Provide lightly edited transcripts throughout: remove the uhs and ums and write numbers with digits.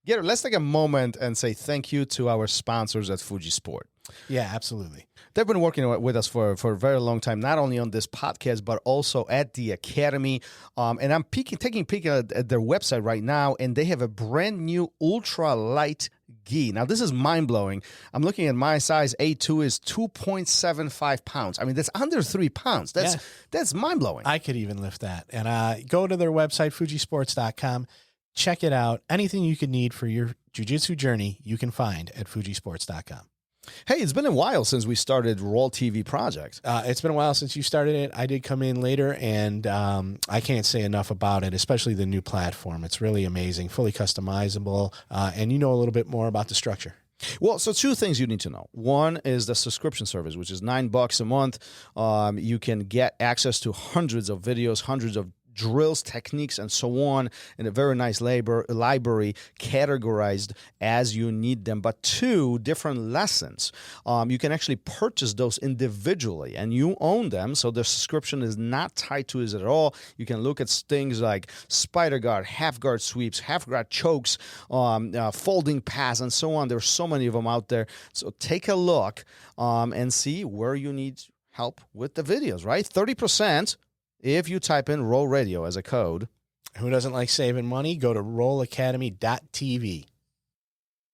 Gary, let's take a moment and say thank you to our sponsors at Fuji Sport. Yeah, absolutely. They've been working with us for a very long time, not only on this podcast, but also at the Academy. And I'm taking a peek at their website right now, and they have a brand new ultra light gi. Now, this is mind-blowing. I'm looking at my size. A2 is 2.75 pounds. I mean, that's under 3 pounds. That's mind-blowing. I could even lift that. And go to their website, fujisports.com. Check it out. Anything you could need for your jiu-jitsu journey, you can find at fujisports.com. Hey, it's been a while since we started Roll TV Project. It's been a while since you started it. I did come in later, and I can't say enough about it, especially the new platform. It's really amazing, fully customizable, and you know a little bit more about the structure. Well, so two things you need to know. One is the subscription service, which is $9 a month. You can get access to hundreds of videos, hundreds of drills, techniques, and so on in a very nice library categorized as you need them. But two, different lessons. You can actually purchase those individually and you own them. So the subscription is not tied to it at all. You can look at things like spider guard, half guard sweeps, half guard chokes, folding pass, and so on. There's so many of them out there. So take a look and see where you need help with the videos, right? 30% if you type in Roll Radio as a code. Who doesn't like saving money? Go to rollacademy.tv.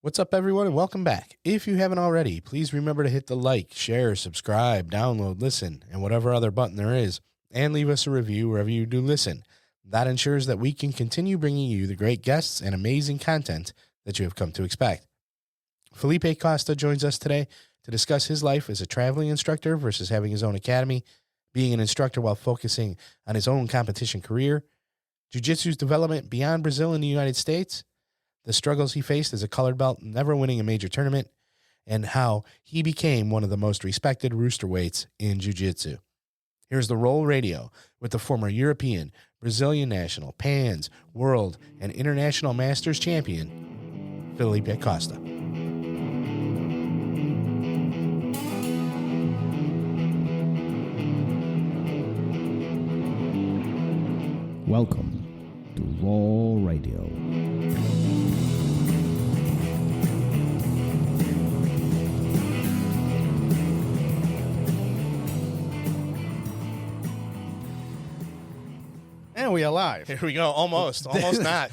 What's up, everyone, and welcome back. If you haven't already, please remember to hit the like, share, subscribe, download, listen, and whatever other button there is, and leave us a review wherever you do listen. That ensures that we can continue bringing you the great guests and amazing content that you have come to expect. Felipe Costa joins us today to discuss his life as a traveling instructor versus having his own academy, being an instructor while focusing on his own competition career, jiu-jitsu's development beyond Brazil and the United States, the struggles he faced as a colored belt, never winning a major tournament, and how he became one of the most respected rooster weights in jiu-jitsu. Here's the Roll Radio with the former European, Brazilian national, PANS, world, and international masters champion, Felipe Costa. Welcome to Roll Radio. And we are live. Here we go. Almost not.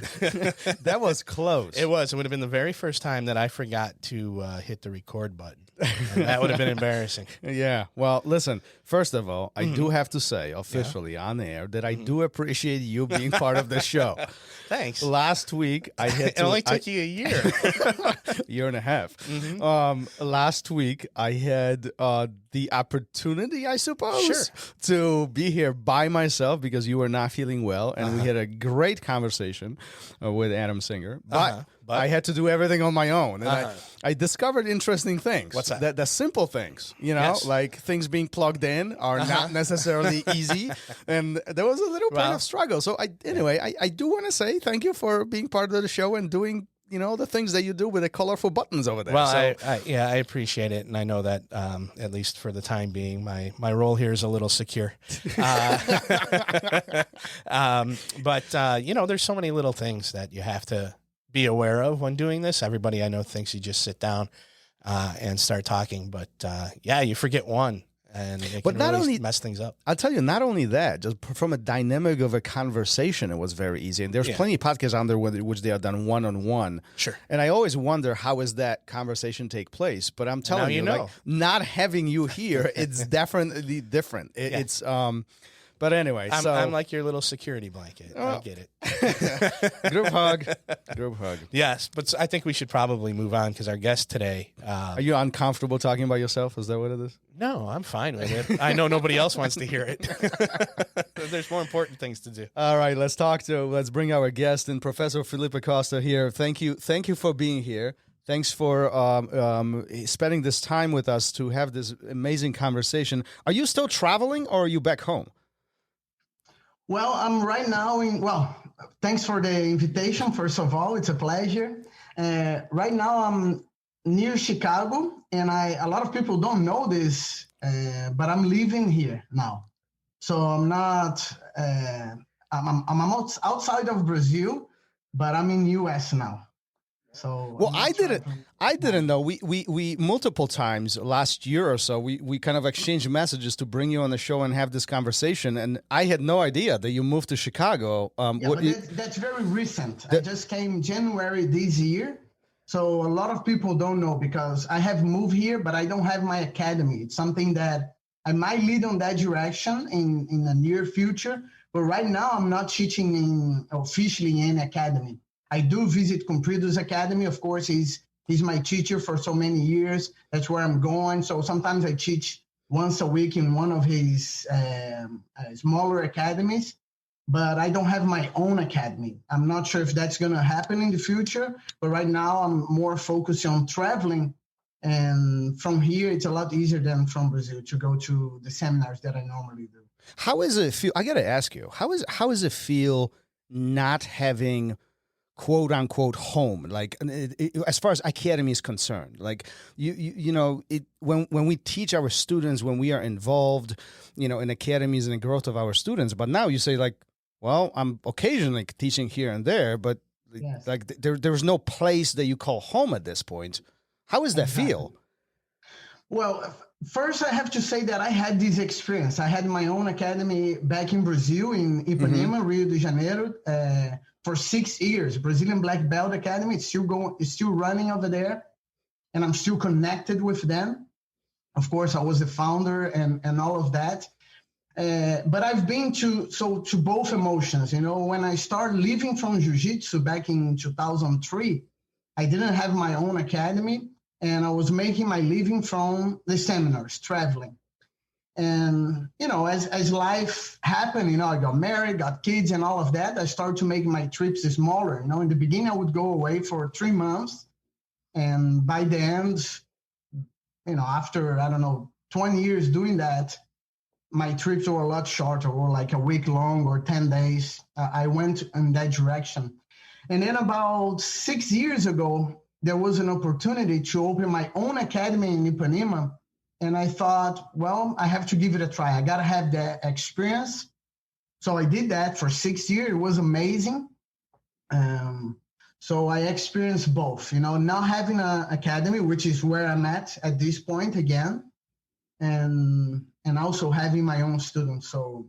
That was close. It was. It would have been the very first time that I forgot to hit the record button. And that would have been embarrassing. Yeah. Well, listen, first of all, I do have to say officially on air that I do appreciate you being part of the show. Thanks. Last week, I had It only took you a year. year and a half. Last week, I had the opportunity, I suppose, to be here by myself because you were not feeling well. And we had a great conversation with Adam Singer. But I had to do everything on my own. And I discovered interesting things. What's that? The simple things, you know, like things being plugged in are not necessarily easy. And there was a little bit of struggle. So I do want to say thank you for being part of the show and doing, you know, the things that you do with the colorful buttons over there. Well, I appreciate it. And I know that at least for the time being, my role here is a little secure. But you know, there's so many little things that you have to be aware of when doing this. Everybody I know thinks you just sit down and start talking, but you forget one, and it can really mess things up. I'll tell you, not only that, just from a dynamic of a conversation, it was very easy. And there's plenty of podcasts out there which they are done one-on-one. Sure. And I always wonder, how is that conversation take place? But I'm telling you, like, not having you here, it's definitely different. It's But anyway, I'm like your little security blanket. I get it. Group hug. Group hug. Yes, but I think we should probably move on because our guest today... Are you uncomfortable talking about yourself? Is that what it is? No, I'm fine with it. I know nobody else wants to hear it. There's more important things to do. All right, let's bring our guest in, Professor Felipe Costa here. Thank you for being here. Thanks for spending this time with us to have this amazing conversation. Are you still traveling or are you back home? Well, I'm right now thanks for the invitation. First of all, it's a pleasure. Right now I'm near Chicago, and a lot of people don't know this, but I'm living here now. So I'm not, I'm outside of Brazil, but I'm in US now. So Well, I'm I not didn't. traveling. I didn't know. We multiple times last year or so. We kind of exchanged messages to bring you on the show and have this conversation. And I had no idea that you moved to Chicago. Yeah, but that's very recent. I just came January this year. So a lot of people don't know because I have moved here, but I don't have my academy. It's something that I might lead on that direction in the near future. But right now, I'm not teaching officially in academy. I do visit Comprido's academy. Of course, he's my teacher for so many years. That's where I'm going. So sometimes I teach once a week in one of his smaller academies. But I don't have my own academy. I'm not sure if that's going to happen in the future. But right now, I'm more focused on traveling. And from here, it's a lot easier than from Brazil to go to the seminars that I normally do. How does it feel? I got to ask you, how does it feel not having quote unquote home, like as far as academy is concerned? Like you know, when we teach our students, when we are involved, you know, in academies and the growth of our students, but now you say like, well, I'm occasionally teaching here and there, but Yes. like there's no place that you call home at this point. How does that Exactly. feel? Well, first I have to say that I had this experience. I had my own academy back in Brazil, in Ipanema, Rio de Janeiro, for 6 years. Brazilian Black Belt Academy. It's still running over there, and I'm still connected with them. Of course, I was the founder and all of that. But I've been to both emotions. You know, when I started leaving from Jiu Jitsu back in 2003, I didn't have my own academy, and I was making my living from the seminars, traveling. And, you know, as life happened, you know, I got married, got kids and all of that, I started to make my trips smaller. You know, in the beginning, I would go away for 3 months. And by the end, you know, after, I don't know, 20 years doing that, my trips were a lot shorter, or like a week long or 10 days. I went in that direction. And then about 6 years ago, there was an opportunity to open my own academy in Ipanema. And I thought, well, I have to give it a try. I got to have that experience. So I did that for 6 years. It was amazing. So I experienced both, you know, now having an academy, which is where I'm at this point again, and also having my own students. So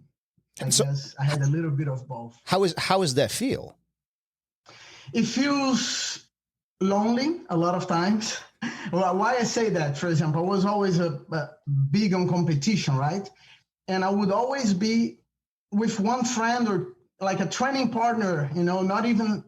I guess I had a little bit of both. How does that feel? It feels lonely a lot of times. Well, why I say that, for example, I was always a big on competition, right? And I would always be with one friend or like a training partner, you know, not even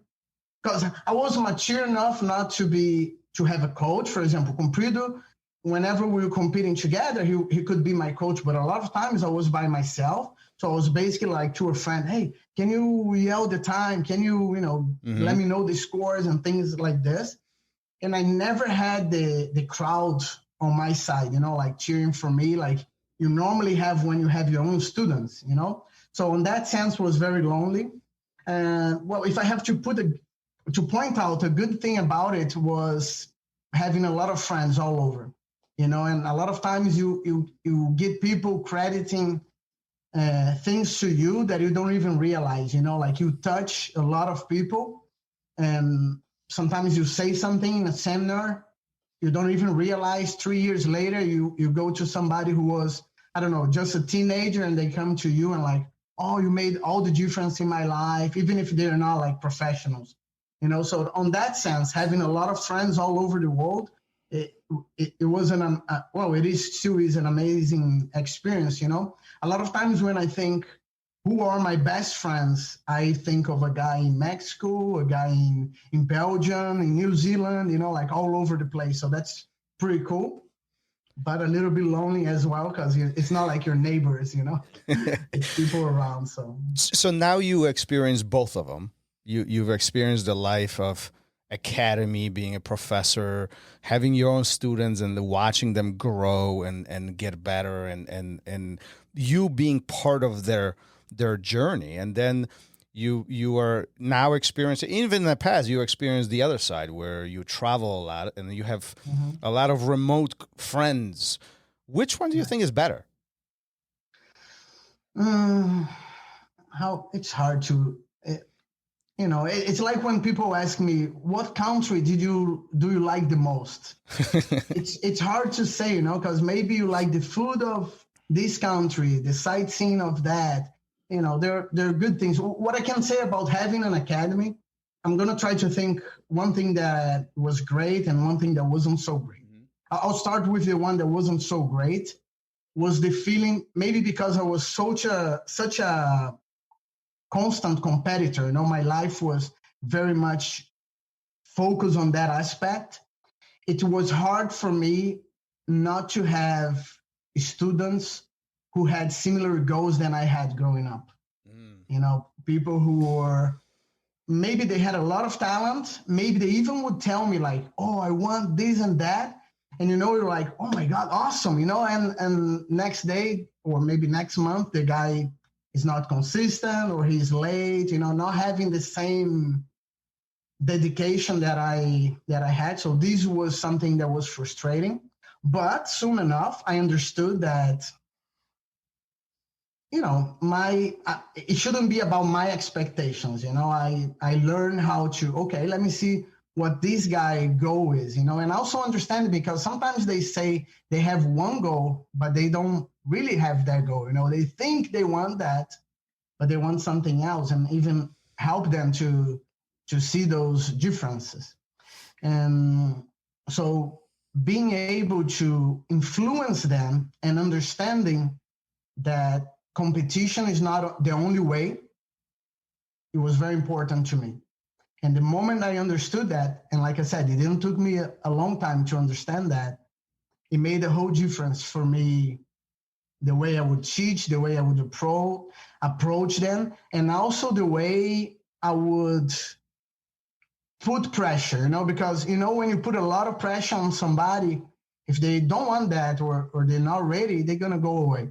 because I wasn't mature enough not to have a coach. For example, Comprido, whenever we were competing together, he could be my coach, but a lot of times I was by myself. So I was basically like to a friend, hey, can you yell the time? Can you, let me know the scores and things like this? And I never had the crowd on my side, like cheering for me, like you normally have when you have your own students, So in that sense was very lonely. And well, if I have to point out a good thing about it was having a lot of friends all over, and a lot of times you get people crediting things to you that you don't even realize, like you touch a lot of people, and sometimes you say something in a seminar, you don't even realize 3 years later, you go to somebody who was, I don't know, just a teenager, and they come to you and like, oh, you made all the difference in my life, even if they're not like professionals, So on that sense, having a lot of friends all over the world, it was still is an amazing experience, A lot of times when I think, who are my best friends, I think of a guy in Mexico, a guy in Belgium, in New Zealand, like all over the place. So that's pretty cool, but a little bit lonely as well, because it's not like your neighbors, It's people around. So now you experience both of them. You've experienced the life of academy, being a professor, having your own students and watching them grow and get better, and you being part of their journey. And then you are now experiencing, even in the past, you experienced the other side where you travel a lot and you have a lot of remote friends. Which one do you think is better? It's hard to, it's like when people ask me, what country do you like the most? It's hard to say, because maybe you like the food of this country, the sightseeing of that. There are good things. What I can say about having an academy, I'm going to try to think one thing that was great and one thing that wasn't so great. I'll start with the one that wasn't so great, was the feeling, maybe because I was such a constant competitor. My life was very much focused on that aspect. It was hard for me not to have students who had similar goals than I had growing up. People who were, maybe they had a lot of talent. Maybe they even would tell me like, oh, I want this and that. And, you're like, oh my God, awesome. And next day or maybe next month, the guy is not consistent or he's late, not having the same dedication that I had. So this was something that was frustrating. But soon enough, I understood that, it shouldn't be about my expectations. I learned how to, okay, let me see what this guy goal is, and also understand, because sometimes they say they have one goal, but they don't really have that goal. They think they want that, but they want something else, and even help them to see those differences. And so being able to influence them and understanding that competition is not the only way, it was very important to me. And the moment I understood that, and like I said, it didn't took me a long time to understand that, it made a whole difference for me, the way I would teach, the way I would approach them, and also the way I would put pressure, because, when you put a lot of pressure on somebody, if they don't want that or they're not ready, they're going to go away.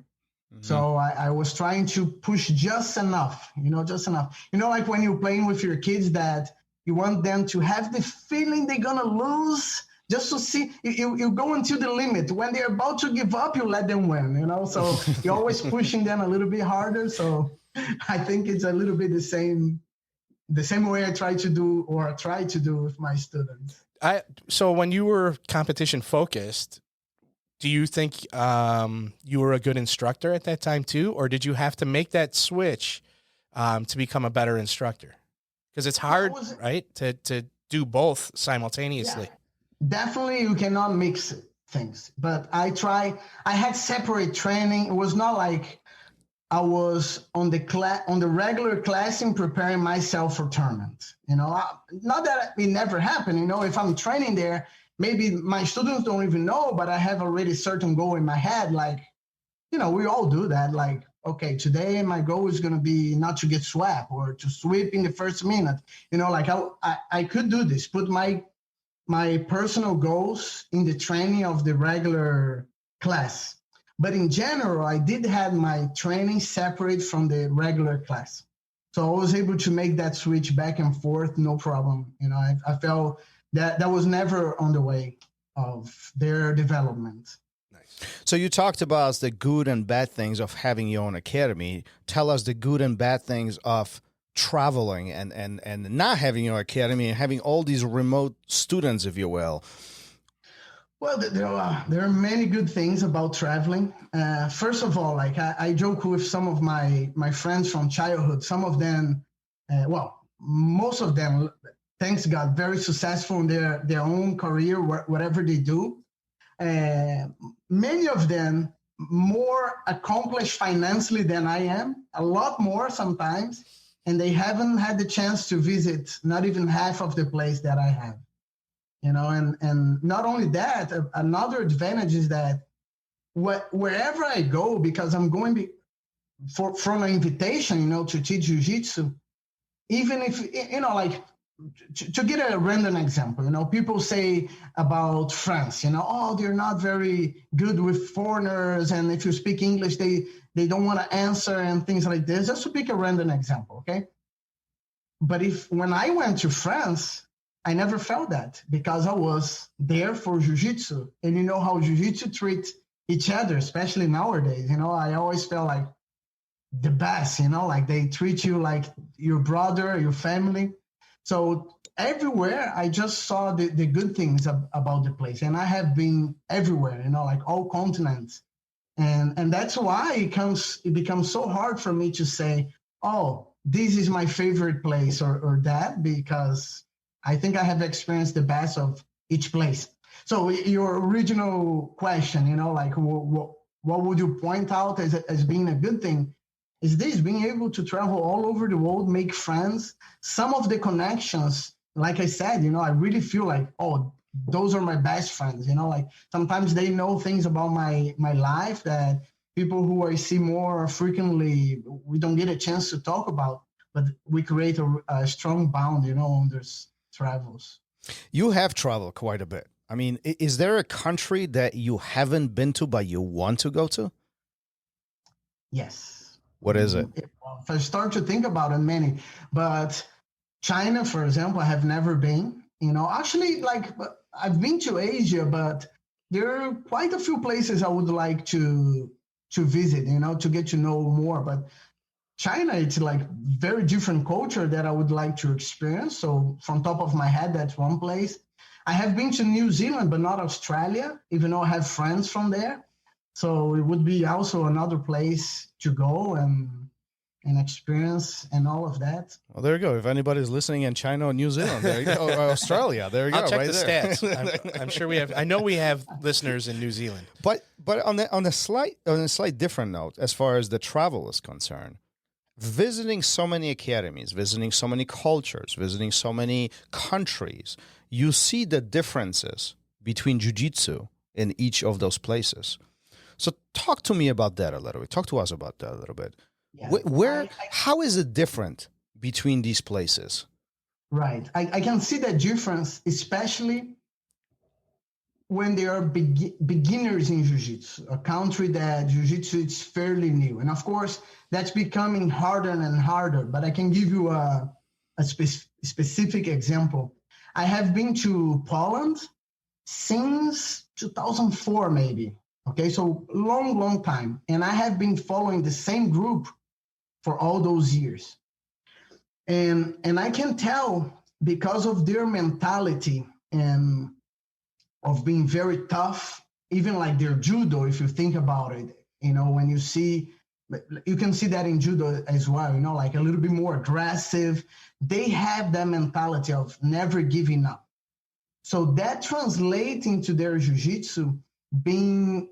Mm-hmm. So I was trying to push just enough, just enough. Like when you're playing with your kids, that you want them to have the feeling they're going to lose, just to see, you go until the limit. When they're about to give up, you let them win, So you're always pushing them a little bit harder. So I think it's a little bit the same way I try to do with my students. So when you were competition focused, do you think you were a good instructor at that time too, or did you have to make that switch to become a better instructor? Because it's hard, right, to do both simultaneously. Yeah, definitely, you cannot mix things. But I had separate training. It was not like I was on the regular class and preparing myself for tournaments. Not that it never happened. If I'm training there, maybe my students don't even know, but I have already certain goal in my head. Like, we all do that. Like, okay, today my goal is going to be not to get swept or to sweep in the first minute. Like I could do this, put my personal goals in the training of the regular class. But in general, I did have my training separate from the regular class. So I was able to make that switch back and forth, no problem. I felt that was never on the way of their development. Nice. So you talked about the good and bad things of having your own academy. Tell us the good and bad things of traveling and not having your academy and having all these remote students, if you will. Well, there are many good things about traveling. First of all, like I joke with some of my friends from childhood. Some of them, most of them, thanks God, very successful in their own career, whatever they do. Many of them more accomplished financially than I am, a lot more sometimes, and they haven't had the chance to visit not even half of the place that I have. And not only that, another advantage is that wherever I go, because I'm going from an invitation, to teach Jiu Jitsu, even if, like, to get a random example, people say about France, oh, they're not very good with foreigners. And if you speak English, they don't want to answer and things like this. Just to pick a random example, okay? But when I went to France, I never felt that because I was there for Jiu-Jitsu. And you know how Jiu-Jitsu treats each other, especially nowadays. I always felt like the best, like they treat you like your brother, your family. So everywhere I just saw the good things about the place. And I have been everywhere, like all continents. And that's why it becomes so hard for me to say, oh, this is my favorite place or that, because I think I have experienced the best of each place. So your original question, like what would you point out as being a good thing? Is this being able to travel all over the world, make friends? Some of the connections, like I said, I really feel like, oh, those are my best friends. Like sometimes they know things about my life that people who I see more frequently, we don't get a chance to talk about, but we create a strong bond, on those travels. You have traveled quite a bit. I mean, is there a country that you haven't been to but you want to go to? Yes. What is it? If I start to think about it, many, but China, for example, I have never been. Actually, like I've been to Asia, but there are quite a few places I would like to visit, to get to know more. But China, it's like very different culture that I would like to experience. So from top of my head, that's one place. I have been to New Zealand, but not Australia, even though I have friends from there. So it would be also another place to go and experience and all of that. Well, there you go. If anybody's listening in China or New Zealand, there you go, or Australia, there you go. I'll check right the there. stats. I'm sure we have. I know we have listeners in New Zealand. But on a slight different note, as far as the travel is concerned, visiting so many academies, visiting so many cultures, visiting so many countries, you see the differences between jiu-jitsu in each of those places. So talk to me about that a little bit. Talk to us about that a little bit. Yeah. How is it different between these places? Right. I can see that difference, especially when they are beginners in jiu-jitsu, a country that jiu-jitsu is fairly new. And of course, that's becoming harder and harder. But I can give you a specific example. I have been to Poland since 2004, maybe. Okay, so long time. And I have been following the same group for all those years. And I can tell, because of their mentality and of being very tough, even like their judo, if you think about it, when you can see that in judo as well, like a little bit more aggressive. They have that mentality of never giving up. So that translates into their jiu-jitsu being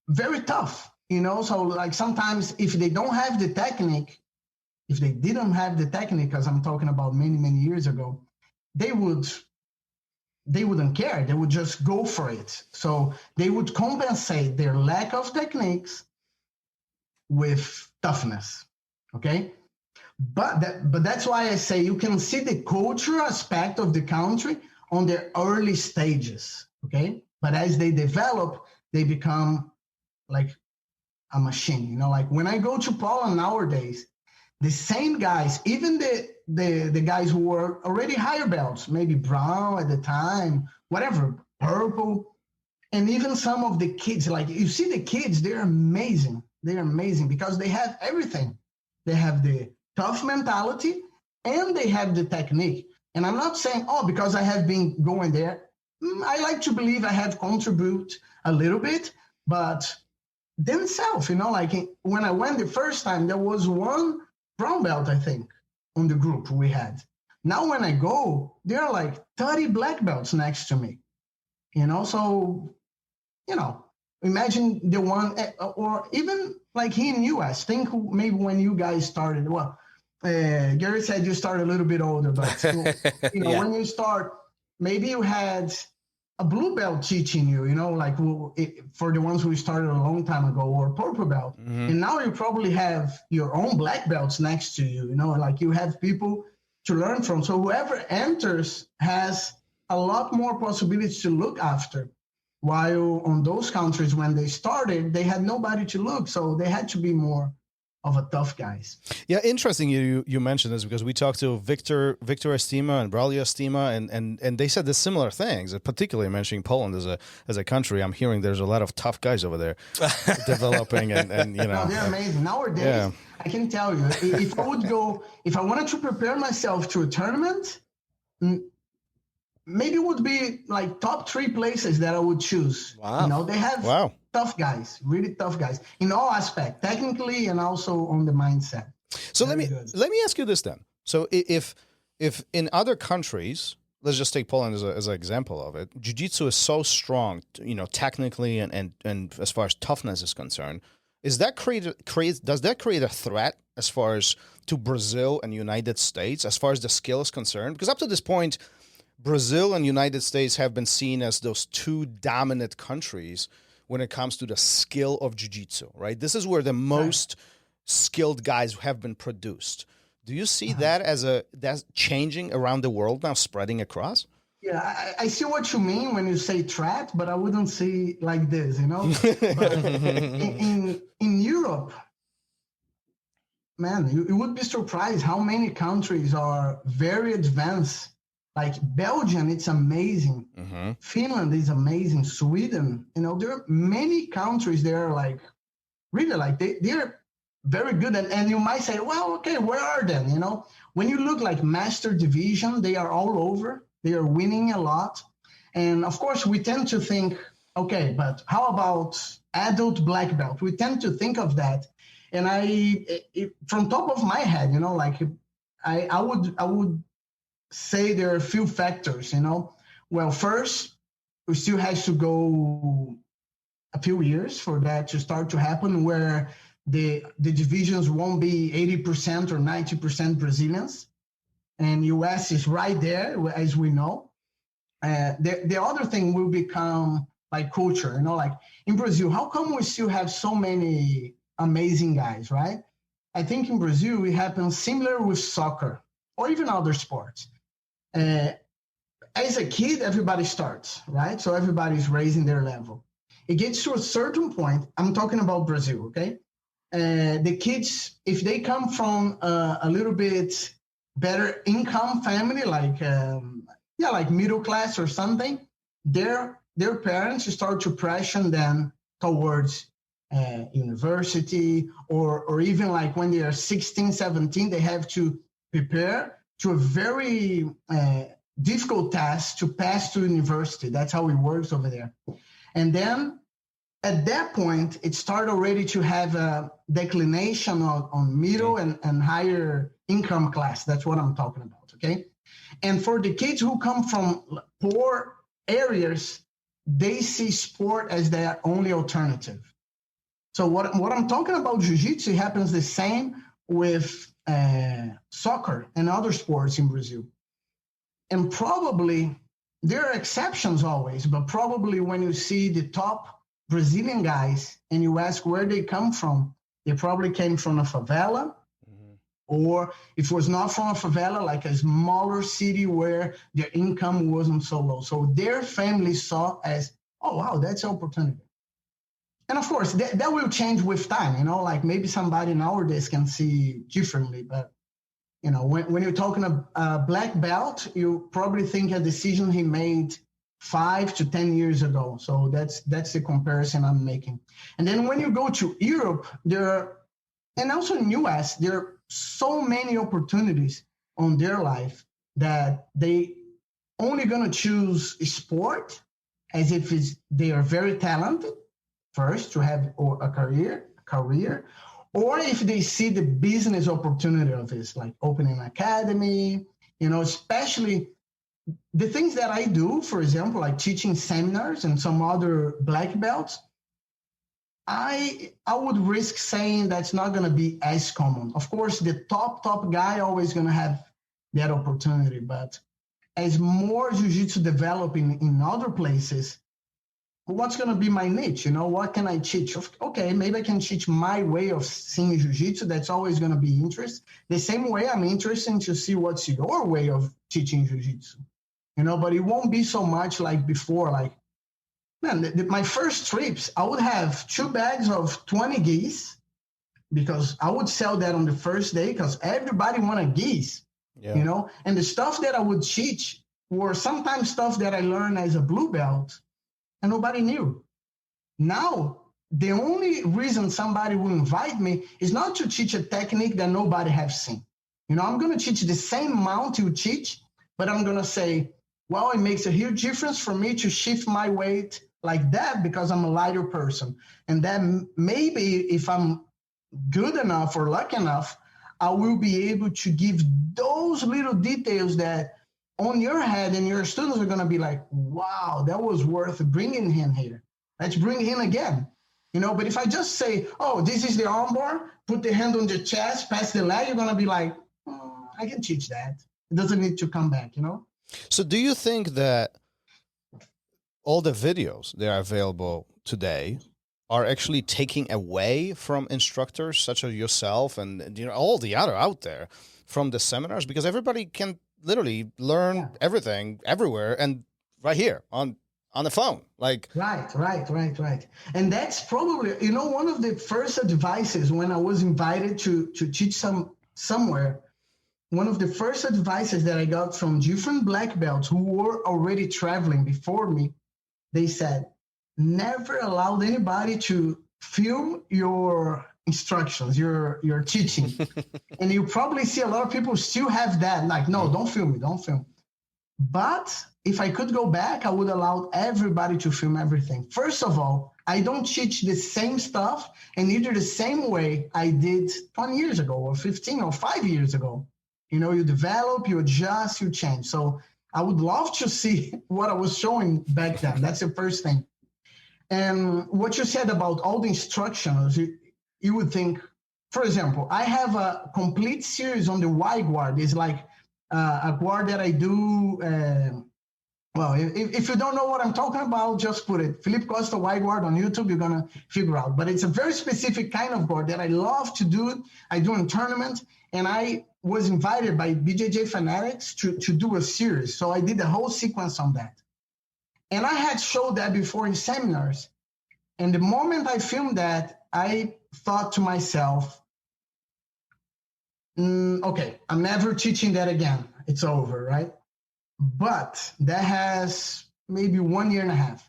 very tough, so like sometimes if they don't have the technique, if they didn't have the technique, because I'm talking about many years ago, they wouldn't care. They would just go for it. So they would compensate their lack of techniques with toughness. Okay. But that's why I say you can see the cultural aspect of the country on their early stages. Okay. But as they develop, they become like a machine, like when I go to Poland nowadays, the same guys, even the guys who were already higher belts, maybe brown at the time, whatever, purple, and even some of the kids, like you see the kids, they're amazing. They're amazing because they have everything. They have the tough mentality and they have the technique. And I'm not saying, because I have been going there, I like to believe I have contributed a little bit, but themselves, like when I went the first time, there was one brown belt, I think, on the group we had. Now when I go, there are like 30 black belts next to me, so, imagine the one, or even like here in US, think maybe when you guys started, Gary said you started a little bit older, but Yeah. When you start, maybe you had a blue belt teaching you, like for the ones who started a long time ago, or purple belt. Mm-hmm. And now you probably have your own black belts next to you, like you have people to learn from. So whoever enters has a lot more possibilities to look after. While on those countries, when they started, they had nobody to look. So they had to be more of a tough guys. Yeah, interesting. You mentioned this because we talked to Victor Estima and Braulio Estima, and they said the similar things. Particularly mentioning Poland as a country, I'm hearing there's a lot of tough guys over there developing, and you know, No, they're amazing nowadays. Yeah. I can tell you, if I wanted to prepare myself to a tournament, maybe it would be like top 3 places that I would choose. Wow. You know, they have tough guys, really tough guys in all aspects, technically and also on the mindset. So Very let me ask you this then. So if in other countries, let's just take Poland as an example of it, jiu-jitsu is so strong, you know, technically and as far as toughness is concerned, does that create a threat as far as to Brazil and United States as far as the skill is concerned? Because up to this point, Brazil and United States have been seen as those 2 dominant countries when it comes to the skill of jiu-jitsu, right? This is where the most skilled guys have been produced. Do you see that that's changing around the world now, spreading across? Yeah, I see what you mean when you say threat, but I wouldn't say like this, you know. But in Europe, man, you would be surprised how many countries are very advanced. Like Belgium, it's amazing. Mm-hmm. Finland is amazing. Sweden, you know, there are many countries that are like, really like, they're very good. And you might say, well, okay, where are they? You know, when you look like master division, they are all over. They are winning a lot. And of course, we tend to think, okay, but how about adult black belt? We tend to think of that. And from top of my head, you know, like I would say there are a few factors, you know. Well, first, we still has to go a few years for that to start to happen, where the divisions won't be 80% or 90% Brazilians, and US is right there, as we know. The other thing will become like culture, you know, like in Brazil, how come we still have so many amazing guys, right? I think in Brazil, it happens similar with soccer or even other sports. As a kid, everybody starts, right? So everybody's raising their level. It gets to a certain point. I'm talking about Brazil, okay? The kids, if they come from a little bit better income family, like like middle class or something, their parents start to pressure them towards university, or even like when they are 16, 17, they have to prepare to a very difficult task to pass to university. That's how it works over there. And then at that point, it started already to have a declination on middle and higher income class. That's what I'm talking about, okay? And for the kids who come from poor areas, they see sport as their only alternative. So what I'm talking about jiu-jitsu happens the same with soccer and other sports in Brazil. And probably, there are exceptions always, but probably when you see the top Brazilian guys and you ask where they come from, they probably came from a favela, or if it was not from a favela, like a smaller city where their income wasn't so low. So their family saw as, oh, wow, that's an opportunity. And of course, that will change with time, you know, like maybe somebody nowadays can see differently, but you know, when you're talking a black belt, you probably think a decision he made 5 to 10 years ago. So that's the comparison I'm making. And then when you go to Europe, and also in US, there are so many opportunities on their life that they only going to choose sport as if they are very talented first to have a career, or if they see the business opportunity of this, like opening an academy, you know, especially the things that I do, for example, like teaching seminars and some other black belts, I would risk saying that's not going to be as common. Of course, the top guy always going to have that opportunity, but as more jiu-jitsu develop in other places, what's going to be my niche? You know, what can I teach? Okay, maybe I can teach my way of seeing jiu-jitsu. That's always going to be interest. The same way I'm interested to see what's your way of teaching jiu-jitsu. You know, but it won't be so much like before. Like, man, my first trips, I would have 2 bags of 20 gis, because I would sell that on the first day because everybody wanted geese, you know, and the stuff that I would teach were sometimes stuff that I learned as a blue belt and nobody knew. Now, the only reason somebody will invite me is not to teach a technique that nobody has seen. You know, I'm going to teach the same amount you teach, but I'm going to say, well, it makes a huge difference for me to shift my weight like that because I'm a lighter person. And then maybe if I'm good enough or lucky enough, I will be able to give those little details that on your head and your students are going to be like, wow, that was worth bringing him here. Let's bring him again. You know, but if I just say, oh, this is the armbar, put the hand on the chest, pass the leg, you're going to be like, I can teach that. It doesn't need to come back, you know? So do you think that all the videos that are available today are actually taking away from instructors such as yourself and, you know, all the other out there from the seminars? Because everybody can literally learn everything everywhere and right here on the phone. Like right. And that's probably, you know, one of the first advices when I was invited to teach somewhere, one of the first advices that I got from different black belts who were already traveling before me, they said, never allowed anybody to film your instructions, your teaching. And you probably see a lot of people still have that, like, no, don't film me, don't film. But if I could go back, I would allow everybody to film everything. First of all, I don't teach the same stuff and either the same way I did 20 years ago or 15 or 5 years ago. You know, you develop, you adjust, you change. So I would love to see what I was showing back then. That's the first thing. And what you said about all the instructions, you would think, for example, I have a complete series on the Y guard. It's like a guard that I do. Well, if you don't know what I'm talking about, just put it. Felipe Costa Y guard on YouTube, you're going to figure out. But it's a very specific kind of guard that I love to do. I do in tournaments. And I was invited by BJJ Fanatics to do a series. So I did the whole sequence on that. And I had showed that before in seminars. And the moment I filmed that, I thought to myself, okay, I'm never teaching that again. It's over, right? But that has maybe 1.5 years.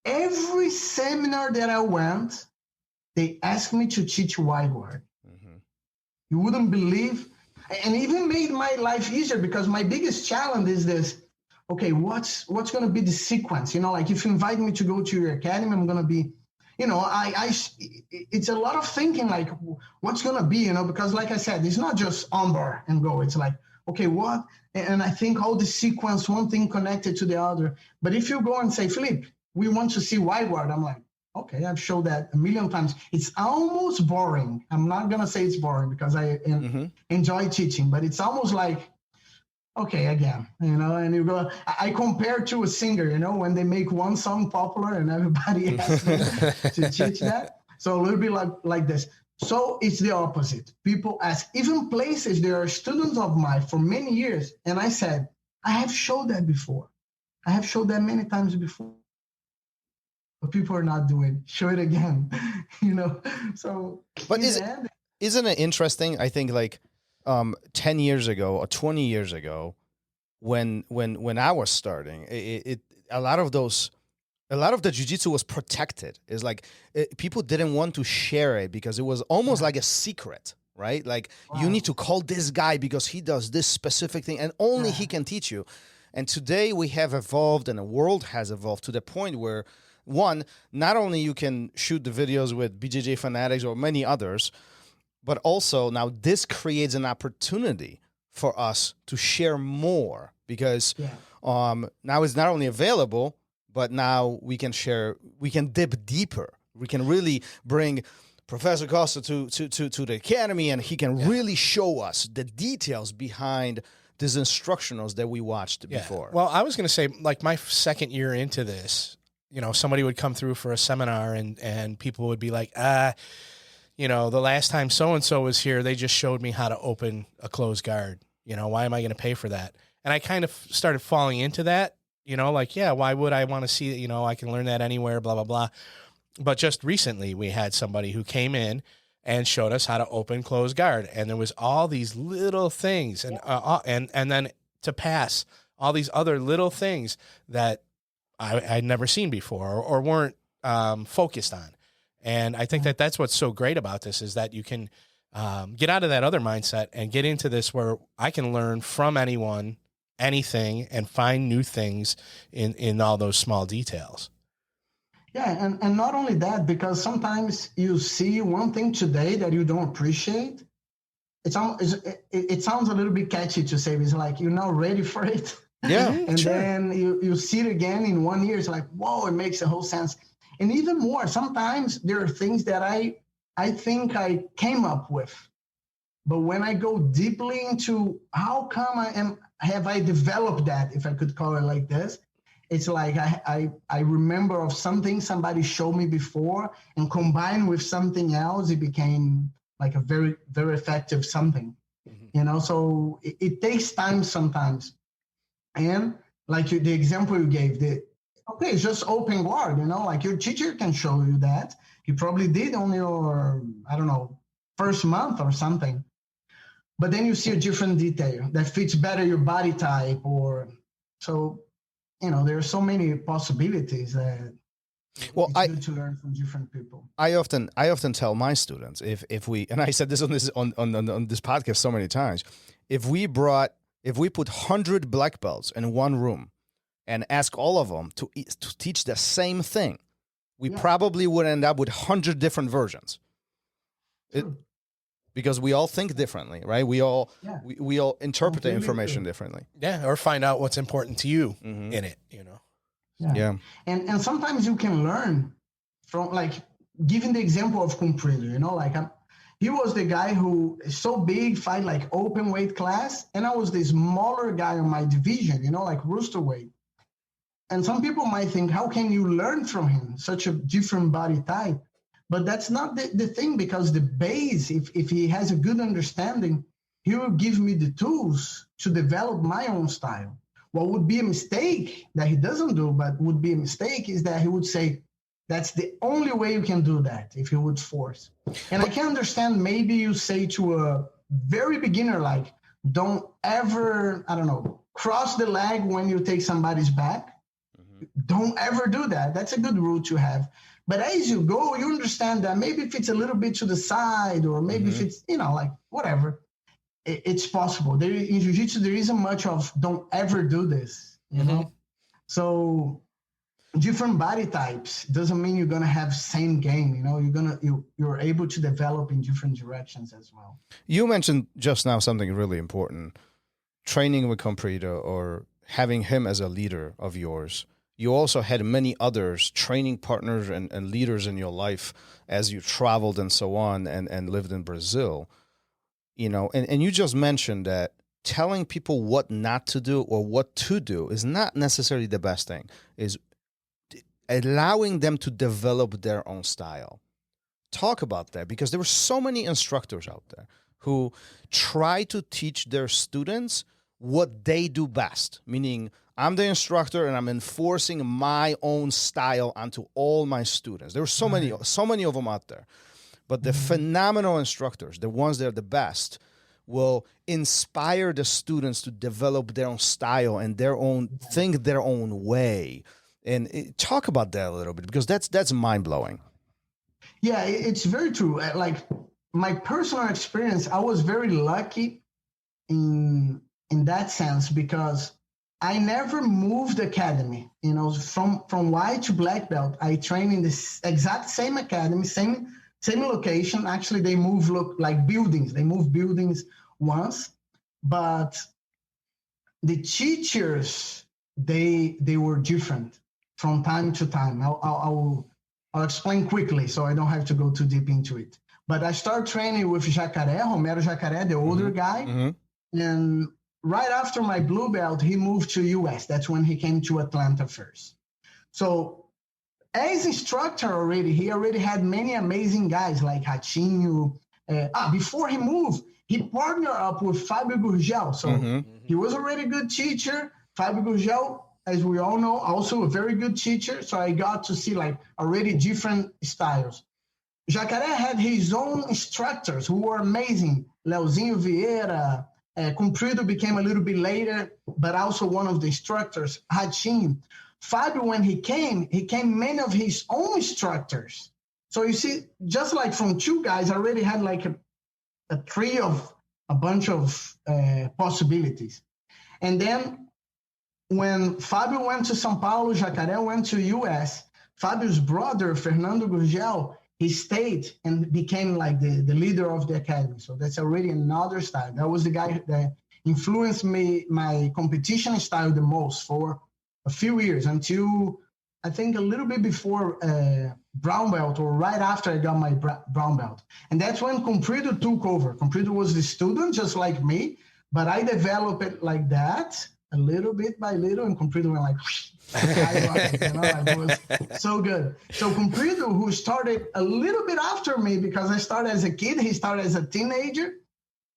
Every seminar that I went, they asked me to teach Y guard. Mm-hmm. You wouldn't believe, and even made my life easier because my biggest challenge is this. Okay, what's going to be the sequence? You know, like if you invite me to go to your academy, I'm going to be, you know, it's a lot of thinking like what's going to be, you know, because like I said, it's not just armbar and go. It's like, okay, what? And I think all the sequence, one thing connected to the other. But if you go and say, Felipe, we want to see Y guard, I'm like, okay, I've showed that a million times. It's almost boring. I'm not going to say it's boring because I enjoy teaching, but it's almost like, okay, again, you know, and you go, I compare to a singer, you know, when they make one song popular and everybody asks them to teach that. So a little bit like this. So it's the opposite. People ask, even places, there are students of mine for many years. And I said, I have showed that before. I have showed that many times before. But people are not doing it. Show it again, you know. So, but isn't it interesting? I think like 10 years ago or 20 years ago, when I was starting, a lot of the jiu-jitsu was protected. It's like people didn't want to share it because it was almost like a secret, right? Like you need to call this guy because he does this specific thing and only he can teach you. And today we have evolved and the world has evolved to the point where one, not only you can shoot the videos with BJJ Fanatics or many others, but also now this creates an opportunity for us to share more because now it's not only available, but now we can share, we can dip deeper. We can really bring Professor Costa to the academy and he can really show us the details behind these instructionals that we watched before. Well, I was going to say, like my second year into this, you know, somebody would come through for a seminar and people would be like, you know, the last time so-and-so was here, they just showed me how to open a closed guard. You know, why am I going to pay for that? And I kind of started falling into that, you know, like, yeah, why would I want to see it? You know, I can learn that anywhere, blah, blah, blah. But just recently we had somebody who came in and showed us how to open, close guard. And there was all these little things and then to pass all these other little things that I'd never seen before or weren't focused on. And I think that that's what's so great about this is that you can get out of that other mindset and get into this where I can learn from anyone, anything, and find new things in all those small details. Yeah, and not only that, because sometimes you see one thing today that you don't appreciate. It sounds a little bit catchy to say, it's like you're not ready for it. Yeah, and sure. then you see it again in 1 year. It's like, whoa, it makes a whole sense. And even more, sometimes there are things that I think I came up with. But when I go deeply into how come have I developed that, if I could call it like this, it's like I remember of something somebody showed me before, and combined with something else, it became like a very, very effective something. Mm-hmm. So it takes time sometimes. And like the example you gave, it's just open guard, like your teacher can show you that. He probably did on your, first month or something. But then you see a different detail that fits better your body type there are so many possibilities that it's good to learn from different people. I often tell my students if we, and I said this on this podcast so many times, if we put 100 black belts in one room and ask all of them to teach the same thing, we probably would end up with 100 different versions. Because we all think differently, right? We all interpret the information differently. Yeah, or find out what's important to you in it, Yeah. And sometimes you can learn from, like, giving the example of Comprido, he was the guy who is so big, fight like open weight class, and I was the smaller guy on my division, like rooster weight. And some people might think, how can you learn from him? Such a different body type. But that's not the thing, because the base, if he has a good understanding, he will give me the tools to develop my own style. What would be a mistake that he doesn't do, but would be a mistake, is that he would say, that's the only way you can do that, if he would force. And I can understand, maybe you say to a very beginner, like, don't ever, cross the leg when you take somebody's back. Mm-hmm. Don't ever do that. That's a good rule to have. But as you go, you understand that maybe if it's a little bit to the side, or maybe if it's, whatever, it's possible. In Jiu Jitsu, there isn't much of don't ever do this, So different body types doesn't mean you're going to have same game. You're able to develop in different directions as well. You mentioned just now something really important, training with Comprido or having him as a leader of yours. You also had many others, training partners and leaders in your life as you traveled and so on and lived in Brazil. And you just mentioned that telling people what not to do or what to do is not necessarily the best thing, is allowing them to develop their own style. Talk about that, because there were so many instructors out there who try to teach their students what they do best, meaning I'm the instructor and I'm enforcing my own style onto all my students. There are so many of them out there. But the phenomenal instructors, the ones that are the best, will inspire the students to develop their own style and think their own way. And talk about that a little bit, because that's mind-blowing. Yeah, it's very true. Like, my personal experience, I was very lucky in that sense, because I never moved academy. From white to black belt, I trained in this exact same academy, same location. Actually, they look like buildings. They moved buildings once, but the teachers, they were different from time to time. I'll explain quickly so I don't have to go too deep into it. But I started training with Romero Jacaré, the older guy, and right after my blue belt, he moved to US. That's when he came to Atlanta first. So as instructor he already had many amazing guys like Ratinho. Before he moved, he partnered up with Fábio Gurgel. So he was already a good teacher. Fábio Gurgel, as we all know, also a very good teacher. So I got to see like already different styles. Jacaré had his own instructors who were amazing. Leozinho Vieira, Comprido became a little bit later, but also one of the instructors, Hachin. Fabio, when he came many of his own instructors. So you see, just like from two guys, I already had like a tree of a bunch of possibilities. And then when Fabio went to São Paulo, Jacaré went to US, Fabio's brother, Fernando Gurgel, he stayed and became like the leader of the academy. So that's already another style. That was the guy that influenced me, my competition style the most for a few years until I think a little bit before brown belt or right after I got my brown belt. And that's when Comprido took over. Comprido was the student just like me, but I developed it like that a little bit by little, and Comprido went like, like it was so good. So Comprido, who started a little bit after me because I started as a kid, he started as a teenager,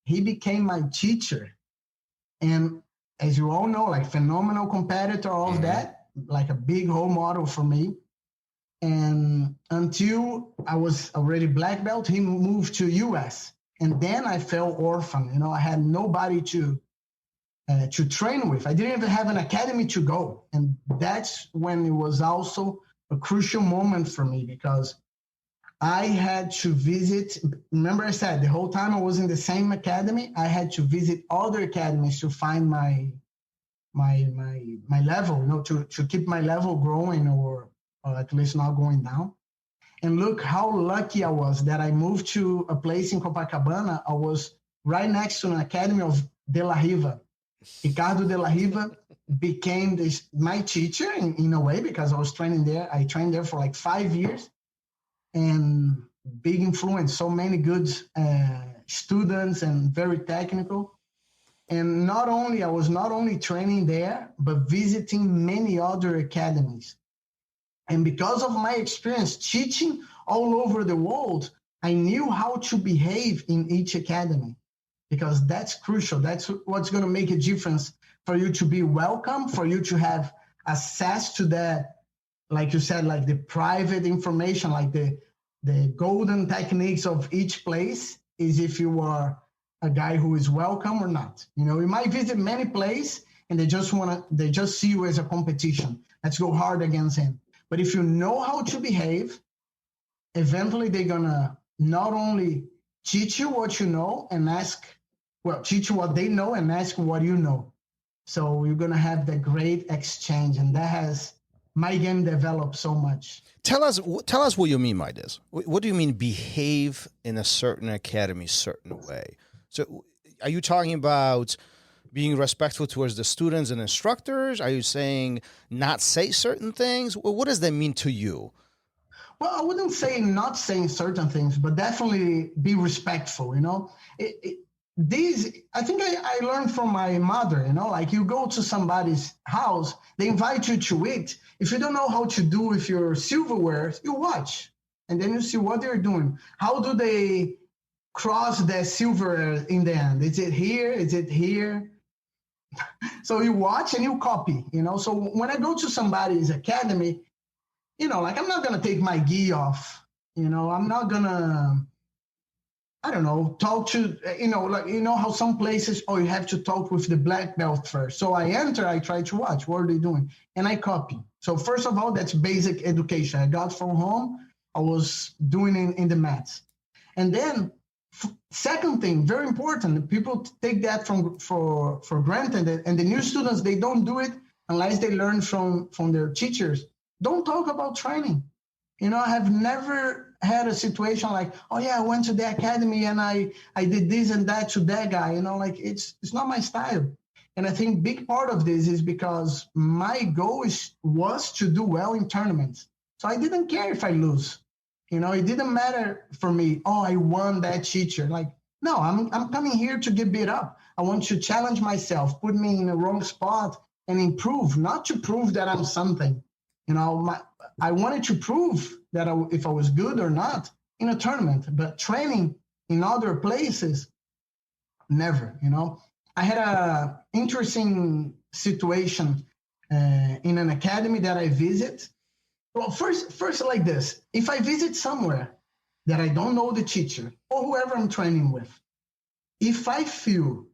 he became my teacher. And as you all know, like phenomenal competitor, all of that, like a big role model for me. And until I was already black belt, he moved to US. And then I felt orphan. I had nobody to train with. I didn't even have an academy to go. And that's when it was also a crucial moment for me because I had to visit. Remember I said the whole time I was in the same academy, I had to visit other academies to find my level, to keep my level growing or at least not going down. And look how lucky I was that I moved to a place in Copacabana. I was right next to an academy of De La Riva. Ricardo De La Riva became my teacher in a way because I was training there. I trained there for like 5 years and big influence, so many good students and very technical. And I was not only training there, but visiting many other academies. And because of my experience teaching all over the world, I knew how to behave in each academy because that's crucial. That's what's going to make a difference for you to be welcome, for you to have access to that, like you said, like the private information, like the golden techniques of each place is if you are a guy who is welcome or not. You might visit many places and they just see you as a competition. Let's go hard against him. But if you know how to behave, eventually they're going to not only teach you what you know and teach you what they know and ask what you know. So you're going to have the great exchange. And that has my game developed so much. Tell us what you mean by this. What do you mean behave in a certain academy, certain way? So are you talking about being respectful towards the students and instructors? Are you saying not say certain things? What does that mean to you? Well, I wouldn't say not saying certain things, but definitely be respectful, I think I learned from my mother, like you go to somebody's house, they invite you to eat. If you don't know how to do with your silverware, you watch, and then you see what they're doing. How do they cross their silverware in the end? Is it here? Is it here? So you watch and you copy, So when I go to somebody's academy, like I'm not going to take my gi off, I'm not going to, I don't know, talk to, how some places, you have to talk with the black belt first. So I enter, I try to watch, what are they doing? And I copy. So first of all, that's basic education. I got from home, I was doing it in the mats. And then second thing, very important, people take that for granted, and the new students, they don't do it unless they learn from their teachers. Don't talk about training. I have never had a situation like, I went to the academy and I did this and that to that guy, it's not my style. And I think big part of this is because my goal was to do well in tournaments. So I didn't care if I lose. It didn't matter for me. I won that teacher. No, I'm coming here to get beat up. I want to challenge myself, put me in the wrong spot and improve, not to prove that I'm something. I wanted to prove that if I was good or not in a tournament, but training in other places, never, I had an interesting situation in an academy that I visit. Well, first like this, if I visit somewhere, that I don't know the teacher or whoever I'm training with, if I feel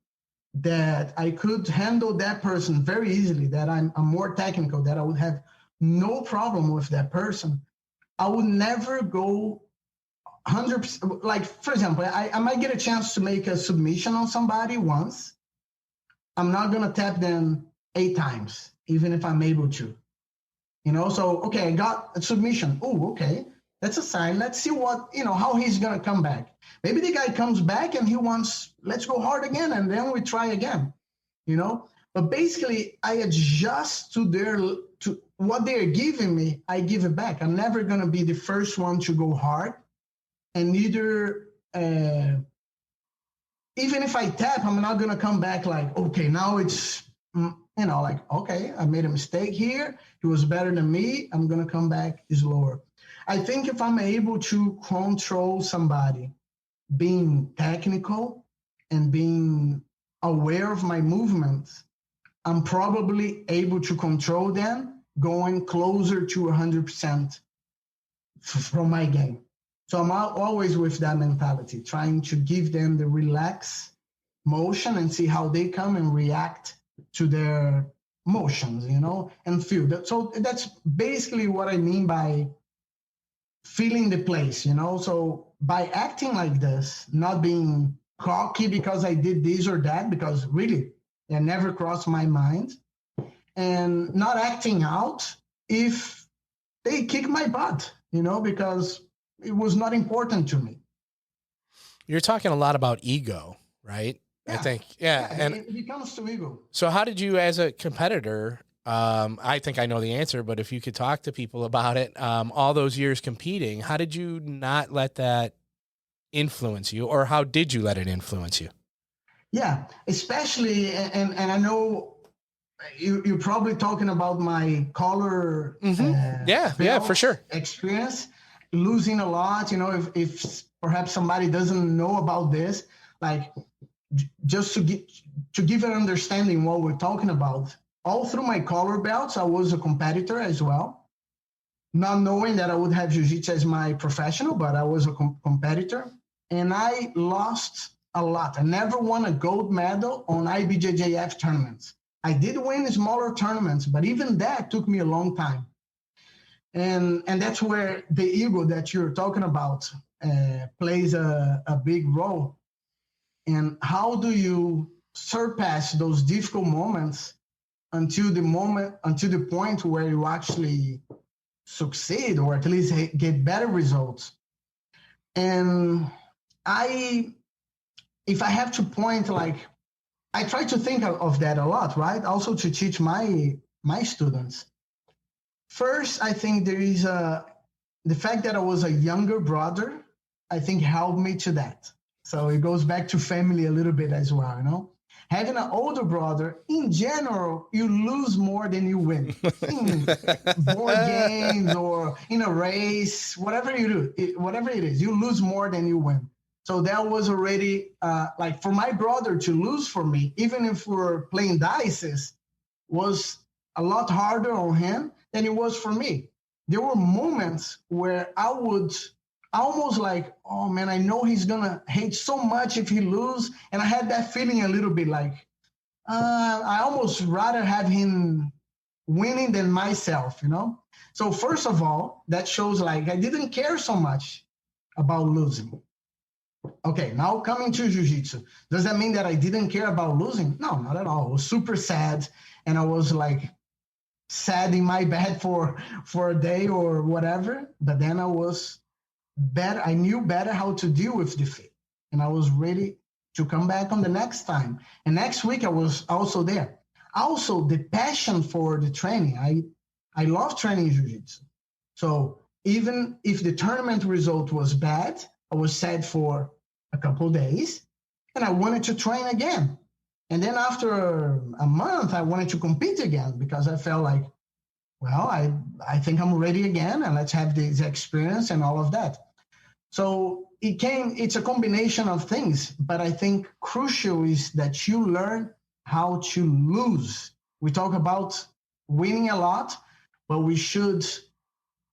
that I could handle that person very easily, that I'm more technical, that I would have no problem with that person, I would never go 100%. Like, for example, I might get a chance to make a submission on somebody once. I'm not going to tap them 8 times, even if I'm able to. So, okay, I got a submission. Oh, okay. That's a sign. Let's see how he's going to come back. Maybe the guy comes back and he wants, let's go hard again, and then we try again, But basically, I adjust to what they're giving me, I give it back. I'm never going to be the first one to go hard. And neither, even if I tap, I'm not going to come back like, okay, now it's, okay, I made a mistake here. He was better than me. I'm going to come back slower. I think if I'm able to control somebody, being technical and being aware of my movements, I'm probably able to control them going closer to 100% from my game. So I'm always with that mentality, trying to give them the relaxed motion and see how they come and react to their motions, and feel that. So that's basically what I mean by feeling the place, So by acting like this, not being cocky because I did this or that, because really it never crossed my mind, and not acting out if they kick my butt, because it was not important to me. You're talking a lot about ego, right? Yeah. I think, yeah. And it comes to ego. So how did you, as a competitor, I think I know the answer, but if you could talk to people about it, all those years competing, how did you not let that influence you, or how did you let it influence you? Yeah, especially, and I know you're probably talking about my collar. Yeah, for sure. Experience, losing a lot, if perhaps somebody doesn't know about this, like just to give an understanding what we're talking about. All through my collar belts, I was a competitor as well, not knowing that I would have jiu-jitsu as my professional, but I was a competitor, and I lost a lot. I never won a gold medal on IBJJF tournaments. I did win smaller tournaments, but even that took me a long time. And that's where the ego that you're talking about plays a big role. And how do you surpass those difficult moments until the point where you actually succeed, or at least get better results? And if I have to point, like, I try to think of that a lot, right? Also to teach my students. First, I think there is the fact that I was a younger brother, I think helped me to that. So it goes back to family a little bit as well, Having an older brother, in general, you lose more than you win. In board games or in a race, whatever it is, you lose more than you win. So that was already, like, for my brother to lose for me, even if we're playing dice, was a lot harder on him than it was for me. There were moments where I would almost like, oh man, I know he's gonna hate so much if he lose. And I had that feeling a little bit like, I almost rather have him winning than myself, So first of all, that shows like I didn't care so much about losing. Okay, now coming to jiu-jitsu. Does that mean that I didn't care about losing? No, not at all. I was super sad, and I was like sad in my bed for a day or whatever. But then I was better. I knew better how to deal with defeat, and I was ready to come back on the next time. And next week I was also there. Also, the passion for the training. I love training jiu-jitsu. So even if the tournament result was bad, I was sad for a couple of days, and I wanted to train again. And then after a month, I wanted to compete again because I felt like, well, I think I'm ready again, and let's have this experience and all of that. So it's a combination of things, but I think crucial is that you learn how to lose. We talk about winning a lot, but we should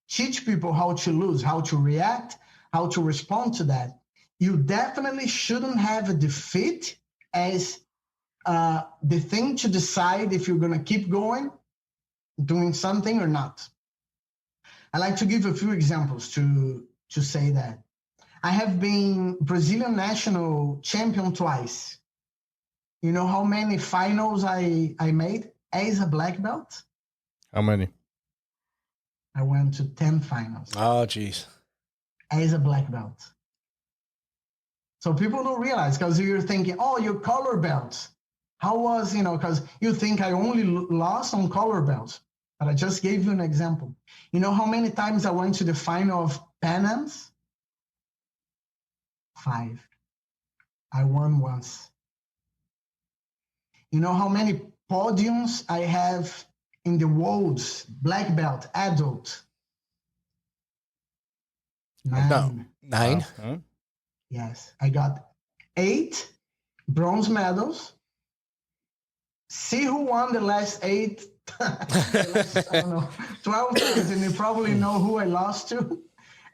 teach people how to lose, how to react, how to respond to that. You definitely shouldn't have a defeat as the thing to decide if you're going to keep going, doing something or not. I like to give a few examples to say that. I have been Brazilian national champion twice. You know how many finals I made as a black belt? How many? I went to 10 finals. Oh, geez. As a black belt. So people don't realize, because you're thinking, oh, you're color belts. How was, because you think I only lost on color belts. But I just gave you an example. You know how many times I went to the final of Pan Ams? 5. I won once. You know how many podiums I have in the world's black belt adult? 9. No. 9? Huh? Yes. I got 8 bronze medals. See who won the last 8? I don't know, 12 times, and you probably know who I lost to.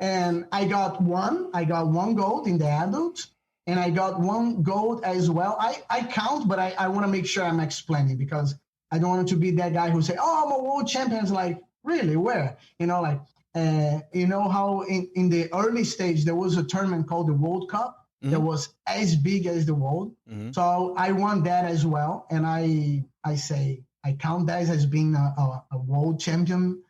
And I got one gold in the adult, and I got 1 gold as well. I count, but I want to make sure I'm explaining, because I don't want to be that guy who say, oh, I'm a world champion. It's like, really, where? You know how in the early stage, there was a tournament called the World Cup that was as big as the world. So I won that as well. And I say, I count that as being a world champion,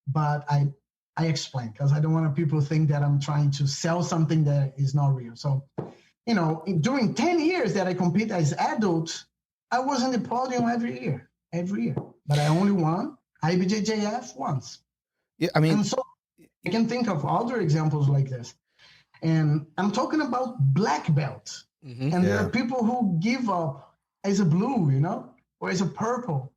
but I explain, because I don't want people to think that I'm trying to sell something that is not real. So, during 10 years that I compete as adult, I was on the podium every year, but I only won IBJJF once. Yeah, I mean, and so I can think of other examples like this. And I'm talking about black belt. And there are people who give up as a blue, or as a purple.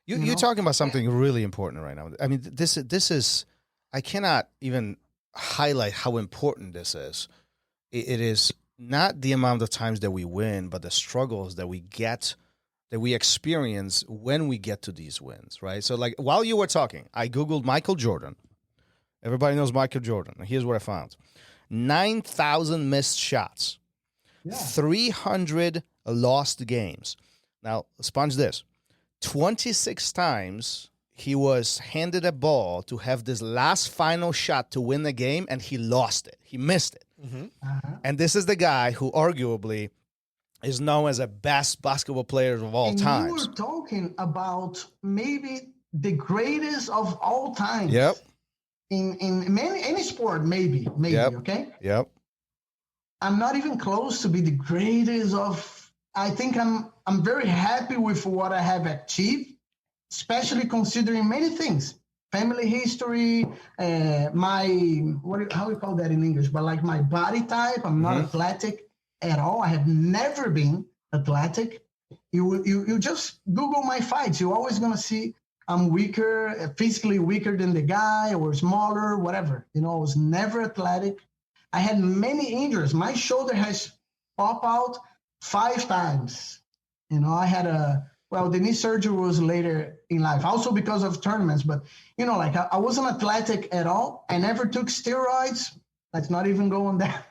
You're talking about something really important right now. I mean, this is, I cannot even highlight how important this is. It is not the amount of times that we win, but the struggles that we get, that we experience when we get to these wins, right? So, like, while you were talking, I Googled Michael Jordan. Everybody knows Michael Jordan. Here's what I found. 9,000 missed shots. Yeah. 300 lost games. Now, sponge this. 26 times he was handed a ball to have this last final shot to win the game, and he lost it. He missed it. And this is the guy who arguably is known as the best basketball player of all time. You were talking about maybe the greatest of all time. Yep. In any sport, maybe, yep. Okay? Yep. I'm not even close to be the greatest of. I think I'm very happy with what I have achieved, especially considering many things. Family history, how we call that in English, but like my body type, I'm not athletic at all. I have never been athletic. You just Google my fights. You're always going to see I'm weaker, physically weaker than the guy, or smaller, whatever. I was never athletic. I had many injuries. My shoulder has popped out 5 times. I had the knee surgery was later in life, also because of tournaments. But, I wasn't athletic at all. I never took steroids. Let's not even go on that,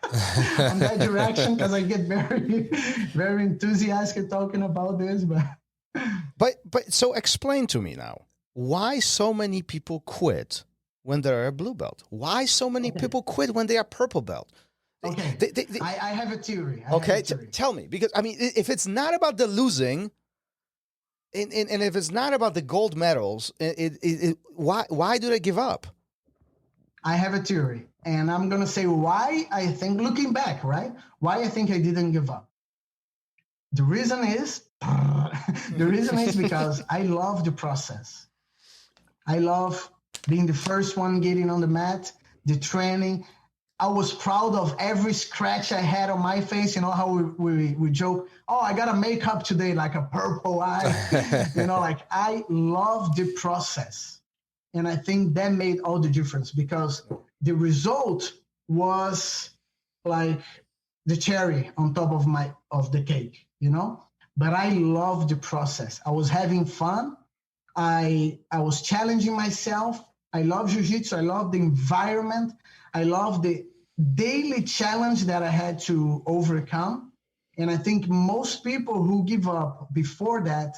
on that direction, because I get very, very enthusiastic talking about this. But so explain to me now, why so many people quit when they're a blue belt? Why so many people quit when they are purple belt? Okay, I have a theory. Tell me, because I mean, if it's not about the losing, and if it's not about the gold medals, why do they give up? I have a theory, and I'm gonna say why I think, looking back, right? Why I think I didn't give up. The reason is because I love the process. I love being the first one getting on the mat, the training. I was proud of every scratch I had on my face. How we joke, oh, I got a makeup today, like a purple eye. I love the process. And I think that made all the difference, because the result was like the cherry on top of the cake, But I love the process. I was having fun. I was challenging myself. I love Jiu Jitsu. I love the environment. I love the daily challenge that I had to overcome. And I think most people who give up before that,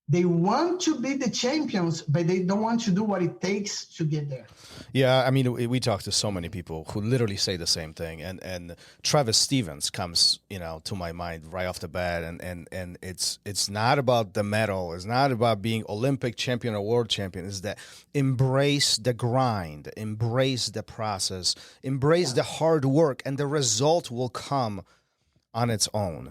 they want to be the champions, but they don't want to do what it takes to get there. Yeah, I mean, we talk to so many people who literally say the same thing, and Travis Stevens comes, to my mind right off the bat, and it's not about the medal, it's not about being Olympic champion or world champion. It's that embrace the grind, embrace the process, embrace the hard work, and the result will come on its own.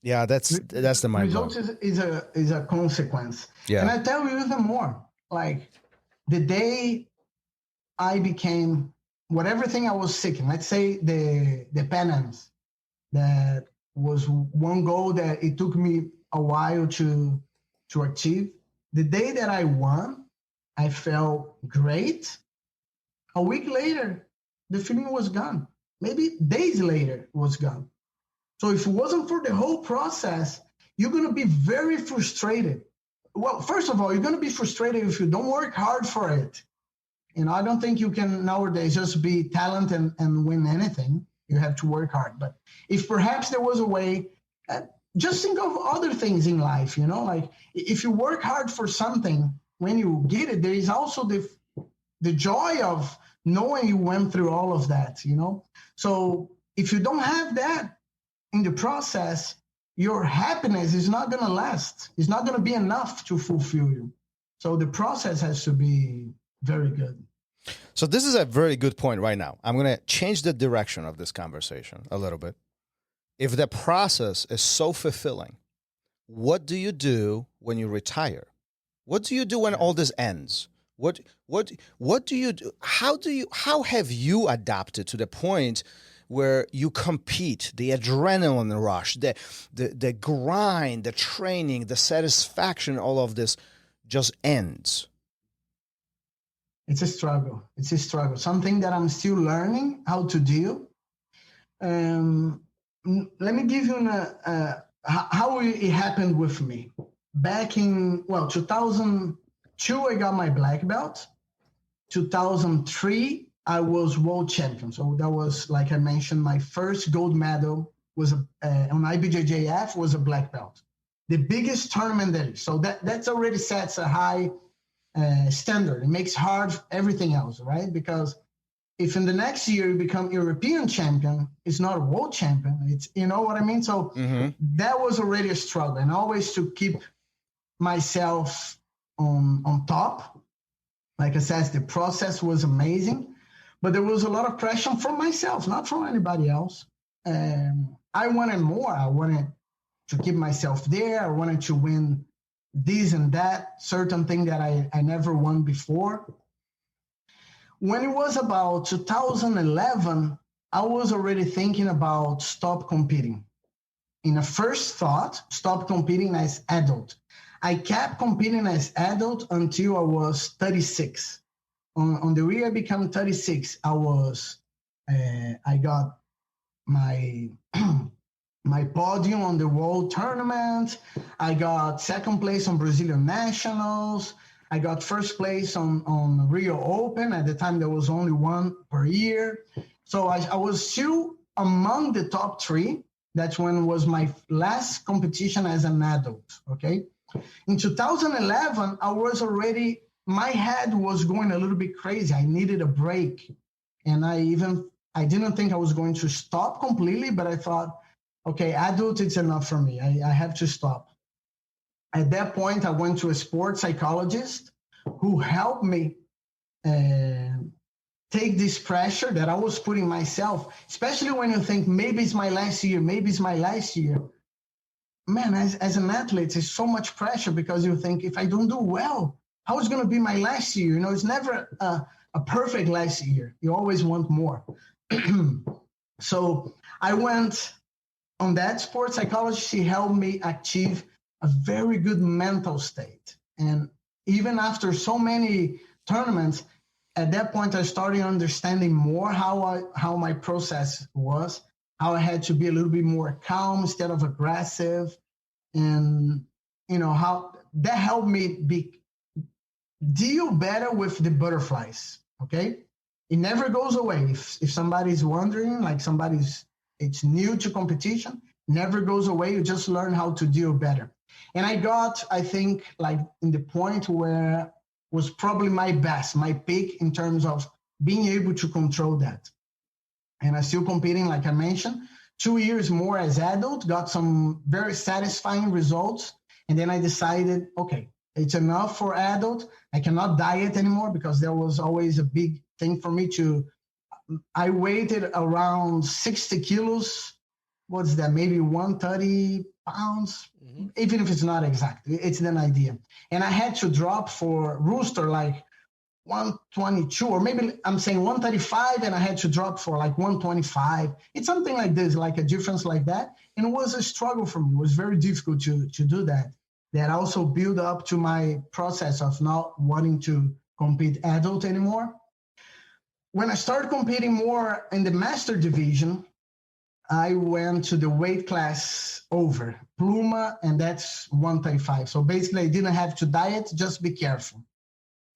Yeah, that's the mind. Result is a consequence. Yeah. And I tell you even more, like the day I became everything I was seeking, let's say the Pan Ams, that was one goal that it took me a while to achieve. The day that I won, I felt great. A week later, the feeling was gone. Maybe days later, it was gone. So if it wasn't for the whole process, you're going to be very frustrated. Well, first of all, you're going to be frustrated if you don't work hard for it. I don't think you can nowadays just be talented and win anything. You have to work hard. But if perhaps there was a way, just think of other things in life, like if you work hard for something, when you get it, there is also the joy of knowing you went through all of that, So if you don't have that in the process, your happiness is not going to last. It's not going to be enough to fulfill you. So the process has to be very good. So this is a very good point right now. I'm going to change the direction of this conversation a little bit. If the process is so fulfilling, what do you do when you retire? What do you do when all this ends? What do you do? How have you adapted to the point where you compete, the adrenaline rush, the grind, the training, the satisfaction, all of this just ends? It's a struggle. It's a struggle. Something that I'm still learning how to deal. Let me give you how it happened with me. Back in 2002, I got my black belt. 2003, I was world champion. So that was, like I mentioned, my first gold medal was on IBJJF was a black belt, the biggest tournament there is. So that's already sets a high standard. It makes hard everything else, right? Because if in the next year you become European champion, it's not a world champion. It's, you know what I mean? So that was already a struggle, and always to keep myself on top. Like I said, the process was amazing, but there was a lot of pressure from myself, not from anybody else. I wanted more. I wanted to keep myself there. I wanted to win this and that, certain thing that I never won before. When it was about 2011, I was already thinking about stop competing. In a first thought, stop competing as adult. I kept competing as adult until I was 36. On the year I became 36, I got my my podium on the world tournament. I got second place on Brazilian Nationals. I got first place on Rio Open. At the time, there was only one per year. So I was still among the top three. That's when was my last competition as an adult, okay? In 2011, my head was going a little bit crazy. I needed a break. And I didn't think I was going to stop completely, but I thought, okay, adult, it's enough for me. I have to stop. At that point, I went to a sports psychologist who helped me take this pressure that I was putting myself, especially when you think maybe it's my last year, Man, as an athlete, it's so much pressure because you think if I don't do well, how is it going to be my last year? It's never a perfect last year. You always want more. So I went on that sports psychologist. She helped me achieve a very good mental state. And even after so many tournaments, at that point, I started understanding more how my process was, how I had to be a little bit more calm instead of aggressive. And, how that helped me deal better with the butterflies. Okay. It never goes away. If somebody's wondering, like it's new to competition, never goes away. You just learn how to deal better. And I think, like in the point where was probably my best, my peak in terms of being able to control that. And I'm still competing, like I mentioned, 2 years more as adult, got some very satisfying results. And then I decided, okay, it's enough for adult. I cannot diet anymore because there was always a big thing for me I weighted around 60 kilos. What's that? Maybe 130 pounds, even if it's not exact. It's an idea. And I had to drop for rooster like 122, or maybe I'm saying 135, and I had to drop for like 125. It's something like this, like a difference like that. And it was a struggle for me. It was very difficult to do that. That also built up to my process of not wanting to compete adult anymore. When I started competing more in the master division, I went to the weight class over Pluma, and that's 135. So basically, I didn't have to diet, just be careful.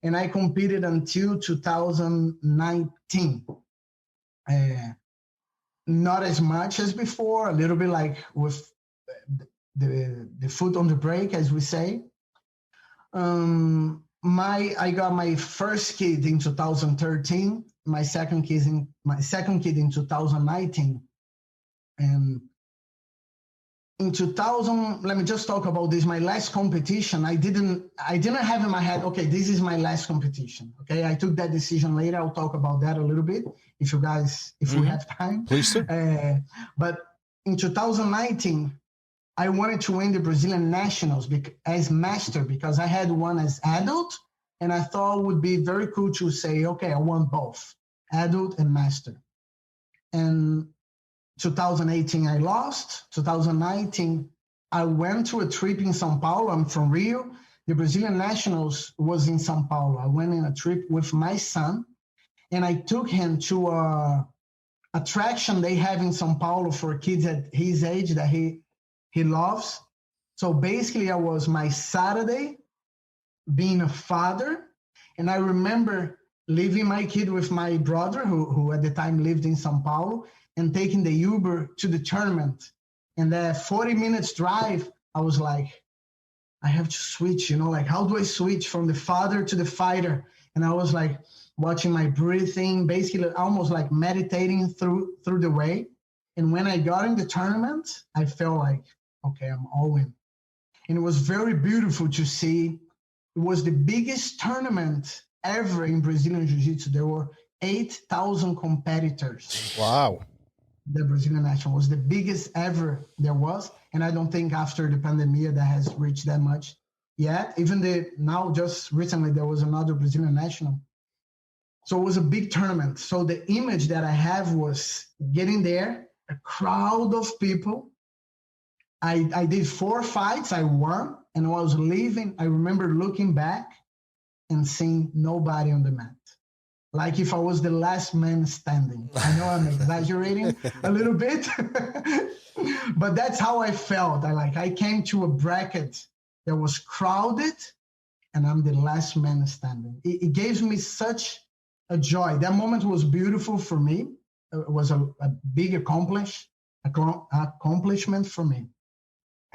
And I competed until 2019. Not as much as before, a little bit like with the foot on the brake, as we say. I got my first kid in 2013, my second kid in 2019. And in 2000, let me just talk about this. My last competition, I didn't have in my head, okay, this is my last competition. Okay, I took that decision later. I'll talk about that a little bit if we have time. Please do. But in 2019, I wanted to win the Brazilian Nationals as master because I had one as adult, and I thought it would be very cool to say, okay, I won both, adult and master. And 2018, I lost. 2019, I went to a trip in São Paulo. I'm from Rio. The Brazilian Nationals was in São Paulo. I went on a trip with my son, and I took him to a attraction they have in São Paulo for kids at his age that he loves. So basically, I was my Saturday being a father, and I remember leaving my kid with my brother, who at the time lived in São Paulo, and taking the Uber to the tournament. And that 40 minutes drive, I was like, I have to switch, like, how do I switch from the father to the fighter? And I was like watching my breathing, basically almost like meditating through the way. And when I got in the tournament, I felt like, okay, I'm all in. And it was very beautiful to see. It was the biggest tournament ever in Brazilian Jiu-Jitsu. There were 8,000 competitors. Wow. The Brazilian National was the biggest ever there was. And I don't think after the pandemic that has reached that much yet. Even now, just recently, there was another Brazilian National. So it was a big tournament. So the image that I have was getting there, a crowd of people. I did 4 fights, I won. And when I was leaving, I remember looking back and seeing nobody on the mat. Like if I was the last man standing. I know I'm exaggerating a little bit, but that's how I felt. I came to a bracket that was crowded, and I'm the last man standing. It gave me such a joy. That moment was beautiful for me. It was a big accomplishment for me.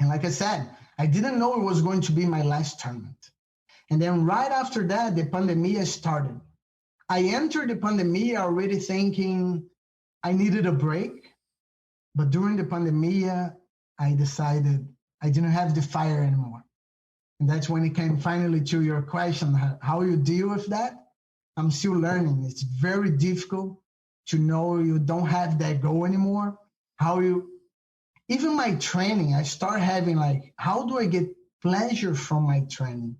And like I said, I didn't know it was going to be my last tournament. And then right after that, the pandemic started. I entered the pandemic already thinking I needed a break. But during the pandemic, I decided I didn't have the fire anymore. And that's when it came finally to your question, how you deal with that. I'm still learning. It's very difficult to know you don't have that goal anymore. Even my training, I start having how do I get pleasure from my training?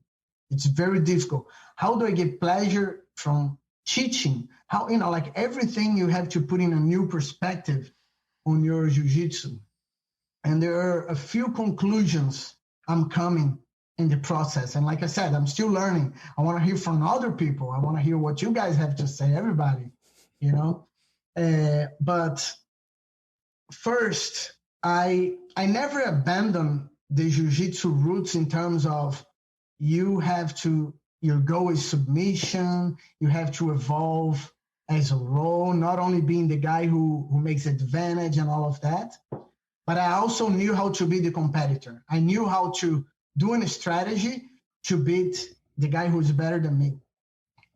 It's very difficult. How do I get pleasure from teaching? How, everything you have to put in a new perspective on your jiu-jitsu. And there are a few conclusions I'm coming in the process. And like I said, I'm still learning. I want to hear from other people. I want to hear what you guys have to say, everybody, But first, I never abandoned the jiu-jitsu roots in terms of your goal is submission, you have to evolve. as a role, not only being the guy who makes advantage and all of that, but I also knew how to be the competitor. I knew how to do a strategy to beat the guy who's better than me.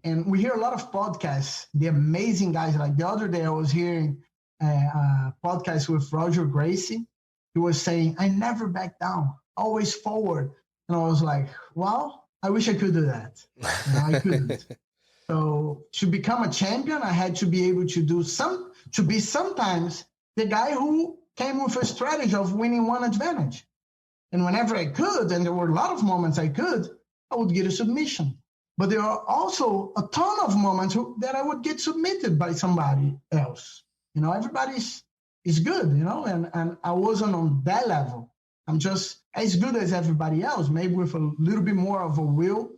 And we hear a lot of podcasts, the amazing guys. Like the other day, I was hearing a podcast with Roger Gracie. He was saying, I never back down, always forward. And I was like, well, I wish I could do that. I couldn't. So to become a champion, I had to be able to be sometimes the guy who came with a strategy of winning one advantage. And whenever I could, and there were a lot of moments I would get a submission. But there are also a ton of moments that I would get submitted by somebody else. Everybody's good, and I wasn't on that level. I'm just as good as everybody else, maybe with a little bit more of a will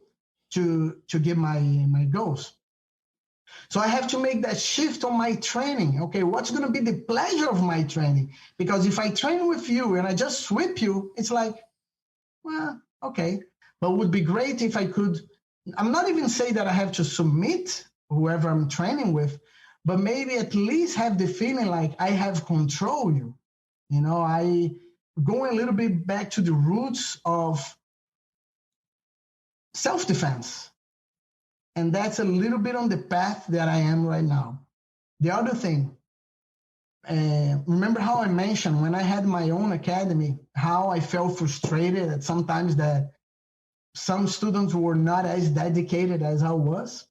to get my goals. So I have to make that shift on my training. Okay, what's going to be the pleasure of my training? Because if I train with you and I just sweep you, it's like, well, okay. But it would be great if I could, I'm not even saying that I have to submit whoever I'm training with, but maybe at least have the feeling like I have control you. I going a little bit back to the roots of self-defense. And that's a little bit on the path that I am right now. The other thing, remember how I mentioned when I had my own academy, how I felt frustrated at sometimes that some students were not as dedicated as I was.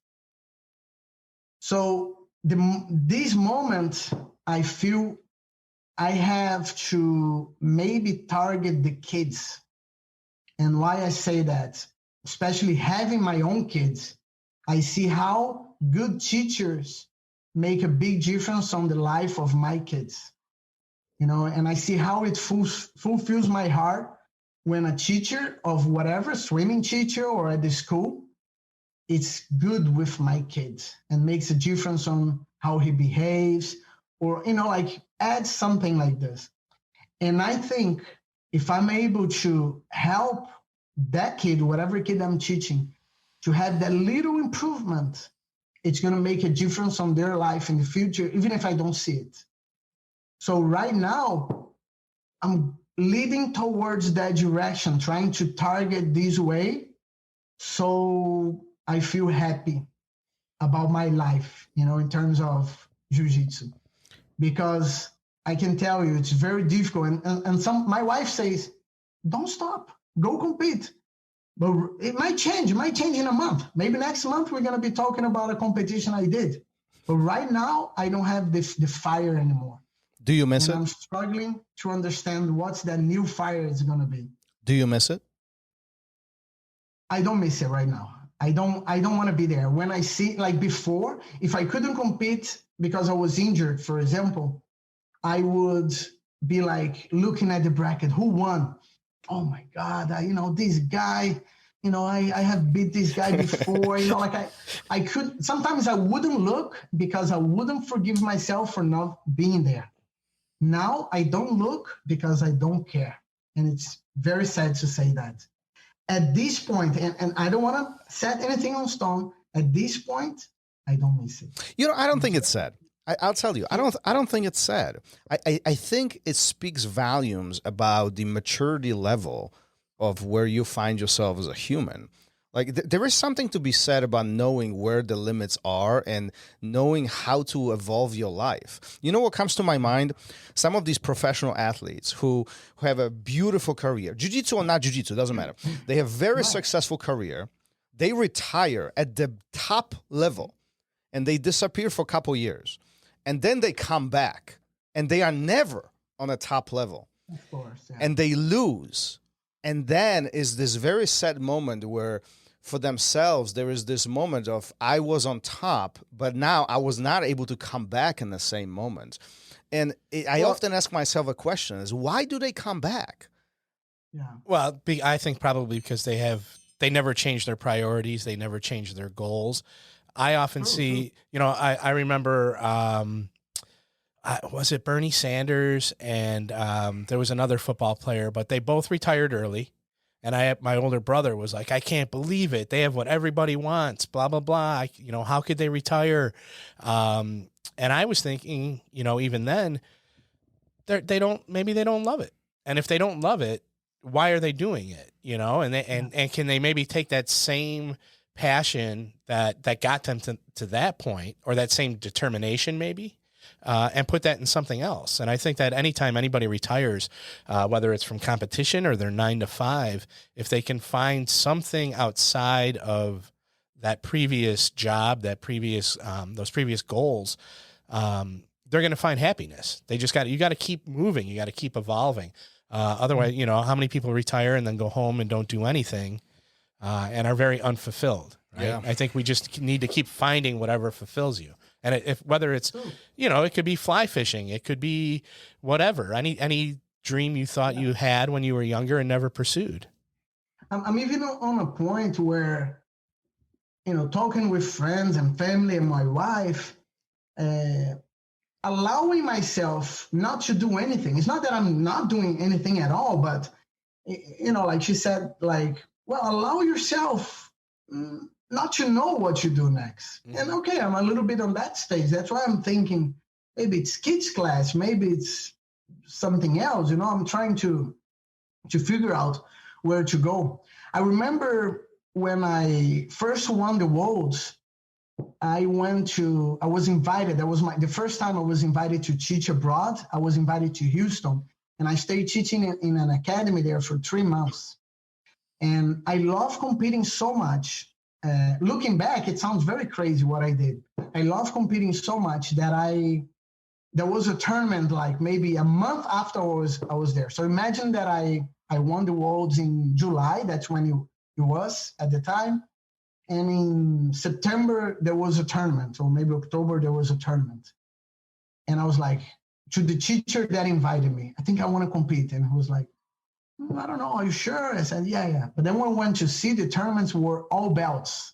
So this moment, I feel I have to maybe target the kids. And why I say that, especially having my own kids, I see how good teachers make a big difference on the life of my kids, and I see how it fulfills my heart when a teacher of whatever, swimming teacher or at the school, it's good with my kids and makes a difference on how he behaves or, add something like this. And I think if I'm able to help that kid, whatever kid I'm teaching, to have that little improvement, it's going to make a difference on their life in the future, even if I don't see it. So right now, I'm leading towards that direction, trying to target this way so I feel happy about my life, in terms of jiu-jitsu. Because I can tell you, it's very difficult. And my wife says, don't stop, go compete. But it might change. It might change in a month. Maybe next month we're going to be talking about a competition I did. But right now, I don't have the fire anymore. Do you miss it? I'm struggling to understand what's that new fire is going to be. Do you miss it? I don't miss it right now. I don't want to be there. When I see, like before, if I couldn't compete because I was injured, for example, I would be like looking at the bracket. Who won? Oh my God, this guy, I have beat this guy before, I could, sometimes I wouldn't look because I wouldn't forgive myself for not being there. Now I don't look because I don't care. And it's very sad to say that. At this point, and I don't want to set anything on stone, at this point, I don't miss it. I don't think it's sad. I'll tell you, I don't think it's sad. I think it speaks volumes about the maturity level of where you find yourself as a human. Like there is something to be said about knowing where the limits are and knowing how to evolve your life. You know what comes to my mind? Some of these professional athletes who have a beautiful career, jiu-jitsu or not jiu-jitsu, doesn't matter. They have very successful career. They retire at the top level and they disappear for a couple years. And then they come back and they are never on a top level. Of course. Yeah. And they lose. And then is this very sad moment where for themselves, there is this moment of I was on top, but now I was not able to come back in the same moment. And I often ask myself a question is why do they come back? Yeah. Well, I think probably because they never change their priorities. They never change their goals. I often see, I remember, was it Bernie Sanders and there was another football player, but they both retired early. And my older brother was like, I can't believe it. They have what everybody wants, blah, blah, blah. How could they retire? And I was thinking, even then maybe they don't love it. And if they don't love it, why are they doing it? And can they maybe take that same passion that got them to that point, or that same determination maybe, and put that in something else. And I think that anytime anybody retires, whether it's from competition or their 9 to 5, if they can find something outside of that previous job, those previous goals, they're going to find happiness. You got to keep moving. You got to keep evolving. Otherwise, how many people retire and then go home and don't do anything, and are very unfulfilled. Right? Yeah. I think we just need to keep finding whatever fulfills you. And whether it's, it could be fly fishing, it could be whatever, any dream you thought you had when you were younger and never pursued. I'm even on a point where, talking with friends and family and my wife, allowing myself not to do anything. It's not that I'm not doing anything at all, but, like she said, allow yourself not to know what you do next. Mm-hmm. And okay, I'm a little bit on that stage. That's why I'm thinking maybe it's kids class, maybe it's something else. I'm trying to figure out where to go. I remember when I first won the Worlds, I was invited. That was the first time I was invited to teach abroad. I was invited to Houston, and I stayed teaching in an academy there for 3 months. And I love competing so much. Looking back, it sounds very crazy what I did. I love competing so much that there was a tournament like maybe a month after I was there. So imagine that I won the Worlds in July. That's when it was at the time. And in September, there was a tournament, or maybe October, there was a tournament. And I was like, to the teacher that invited me, I think I want to compete. And he was like, I don't know, are you sure? I said, yeah. But then when we went to see, the tournaments were all belts.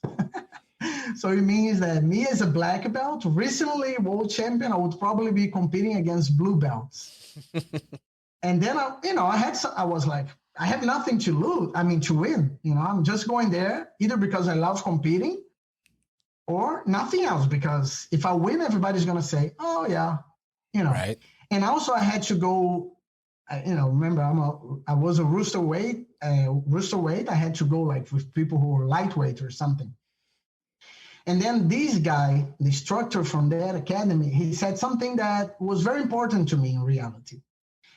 So it means that me as a black belt, recently world champion, I would probably be competing against blue belts. And then, I was like, I have nothing to lose. to win. I'm just going there either because I love competing or nothing else. Because if I win, everybody's going to say, oh, yeah, Right. And also I had to go, remember, I was a rooster weight. I had to go with people who were lightweight or something. And then this guy, the instructor from that academy, he said something that was very important to me in reality.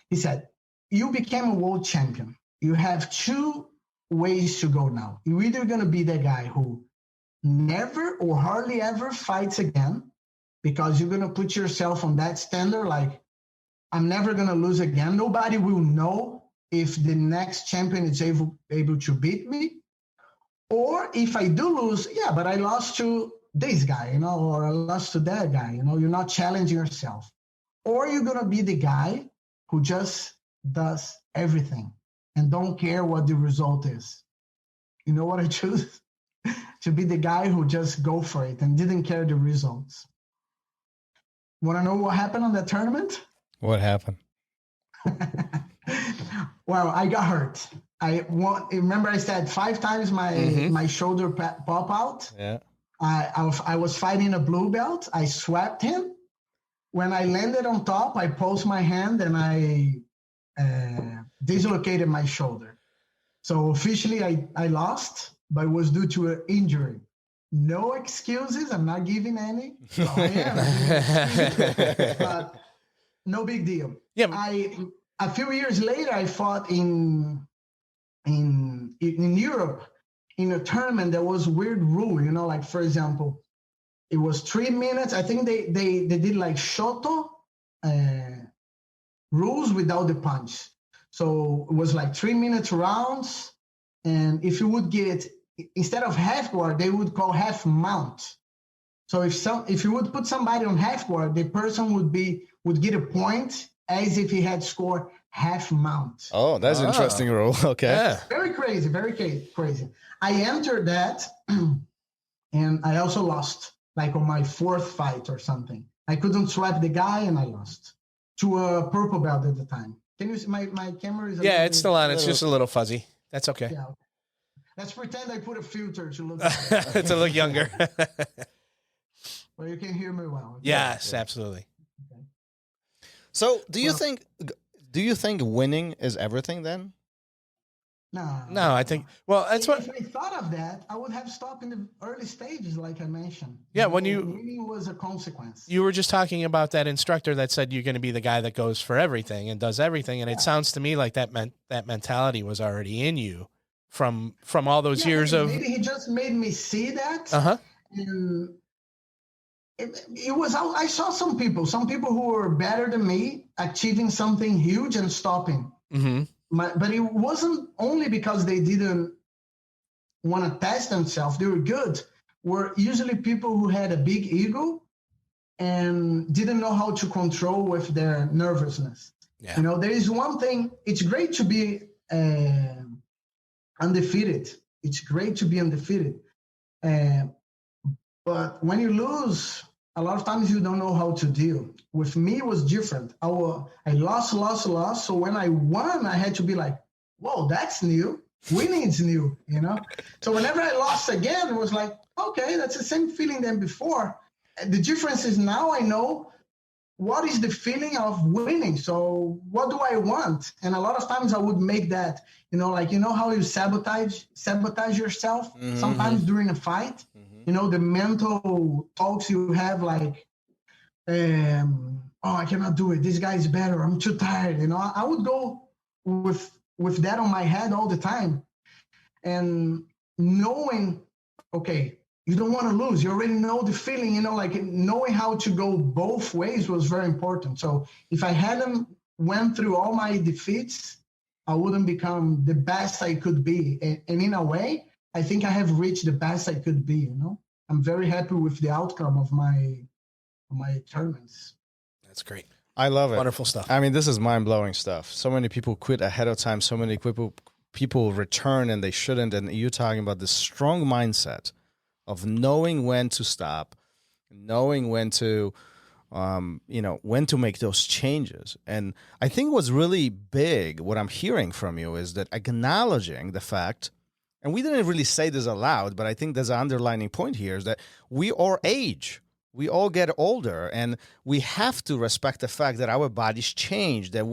He said, you became a world champion. You have 2 ways to go now. You're either going to be the guy who never or hardly ever fights again, because you're going to put yourself on that standard, like, I'm never going to lose again. Nobody will know if the next champion is able to beat me. Or if I do lose, but I lost to this guy, or I lost to that guy. You're not challenging yourself. Or you're going to be the guy who just does everything and don't care what the result is. You know what I choose? To be the guy who just go for it and didn't care the results. Want to know what happened on that tournament? What happened? Well, I got hurt. Remember I said 5 times my shoulder pop out? Yeah. I was fighting a blue belt. I swept him. When I landed on top, I posed my hand and I dislocated my shoulder. So officially I lost, but it was due to an injury. No excuses. I'm not giving any. So I am. But no big deal. Yeah. A few years later, I fought in Europe in a tournament. There was weird rule, like, for example, it was 3 minutes. I think they did like Shoto rules without the punch. So it was like 3 minutes rounds. And if you would get, instead of half guard, they would call half mount. So if you would put somebody on half guard, the person would get a point as if he had scored half mount. Oh, that's an interesting rule. Okay. Yeah. Very crazy, very crazy. I entered that and I also lost, like on my 4th fight or something. I couldn't swipe the guy and I lost to a purple belt at the time. Can you see my camera? Is it's still on. It's just a little fuzzy. That's okay. Yeah. Let's pretend I put a filter to look To look younger. well, you can hear me well. Yes, absolutely. Okay. So, do you think winning is everything then? No, I think, well, that's what, if I thought of that, I would have stopped in the early stages, like I mentioned. Yeah, when winning was a consequence. you were just talking about that instructor that said you're going to be the guy that goes for everything and does everything. And it sounds to me like that mentality was already in you from all those years maybe he just made me see that. And it was, I saw some people who were better than me achieving something huge and stopping. Mm-hmm. But it wasn't only because they didn't want to test themselves. They were good. Were usually people who had a big ego and didn't know how to control with their nervousness. Yeah. You know, there is one thing. It's great to be undefeated. It's great to be undefeated. But when you lose, a lot of times you don't know how to deal. With me, it was different. I lost. So when I won, I had to be like, whoa, that's new. Winning is new, you know? So whenever I lost again, it was like, okay, that's the same feeling than before. The difference is now I know what is the feeling of winning. So what do I want? And a lot of times I would make that, you know, like, you know how you sabotage yourself sometimes during a fight? You know, the mental talks you have, like, oh, I cannot do it. This guy is better. I'm too tired. You know, I would go with that on my head all the time. And knowing, okay, you don't want to lose. You already know the feeling, you know, like knowing how to go both ways was very important. So if I hadn't went through all my defeats, I wouldn't become the best I could be. And in a way, I think I have reached the best I could be, you know. I'm very happy with the outcome of my tournaments. That's great. I love it. Wonderful stuff. I mean, this is mind-blowing stuff. So many people quit ahead of time. So many people return and they shouldn't. And you're talking about this strong mindset of knowing when to stop, knowing when to, when to make those changes. And I think what's really big, what I'm hearing from you, is that acknowledging the fact, and we didn't really say this aloud, but I think there's an underlining point here, is that we all age. We all get older, and we have to respect the fact that our bodies change, that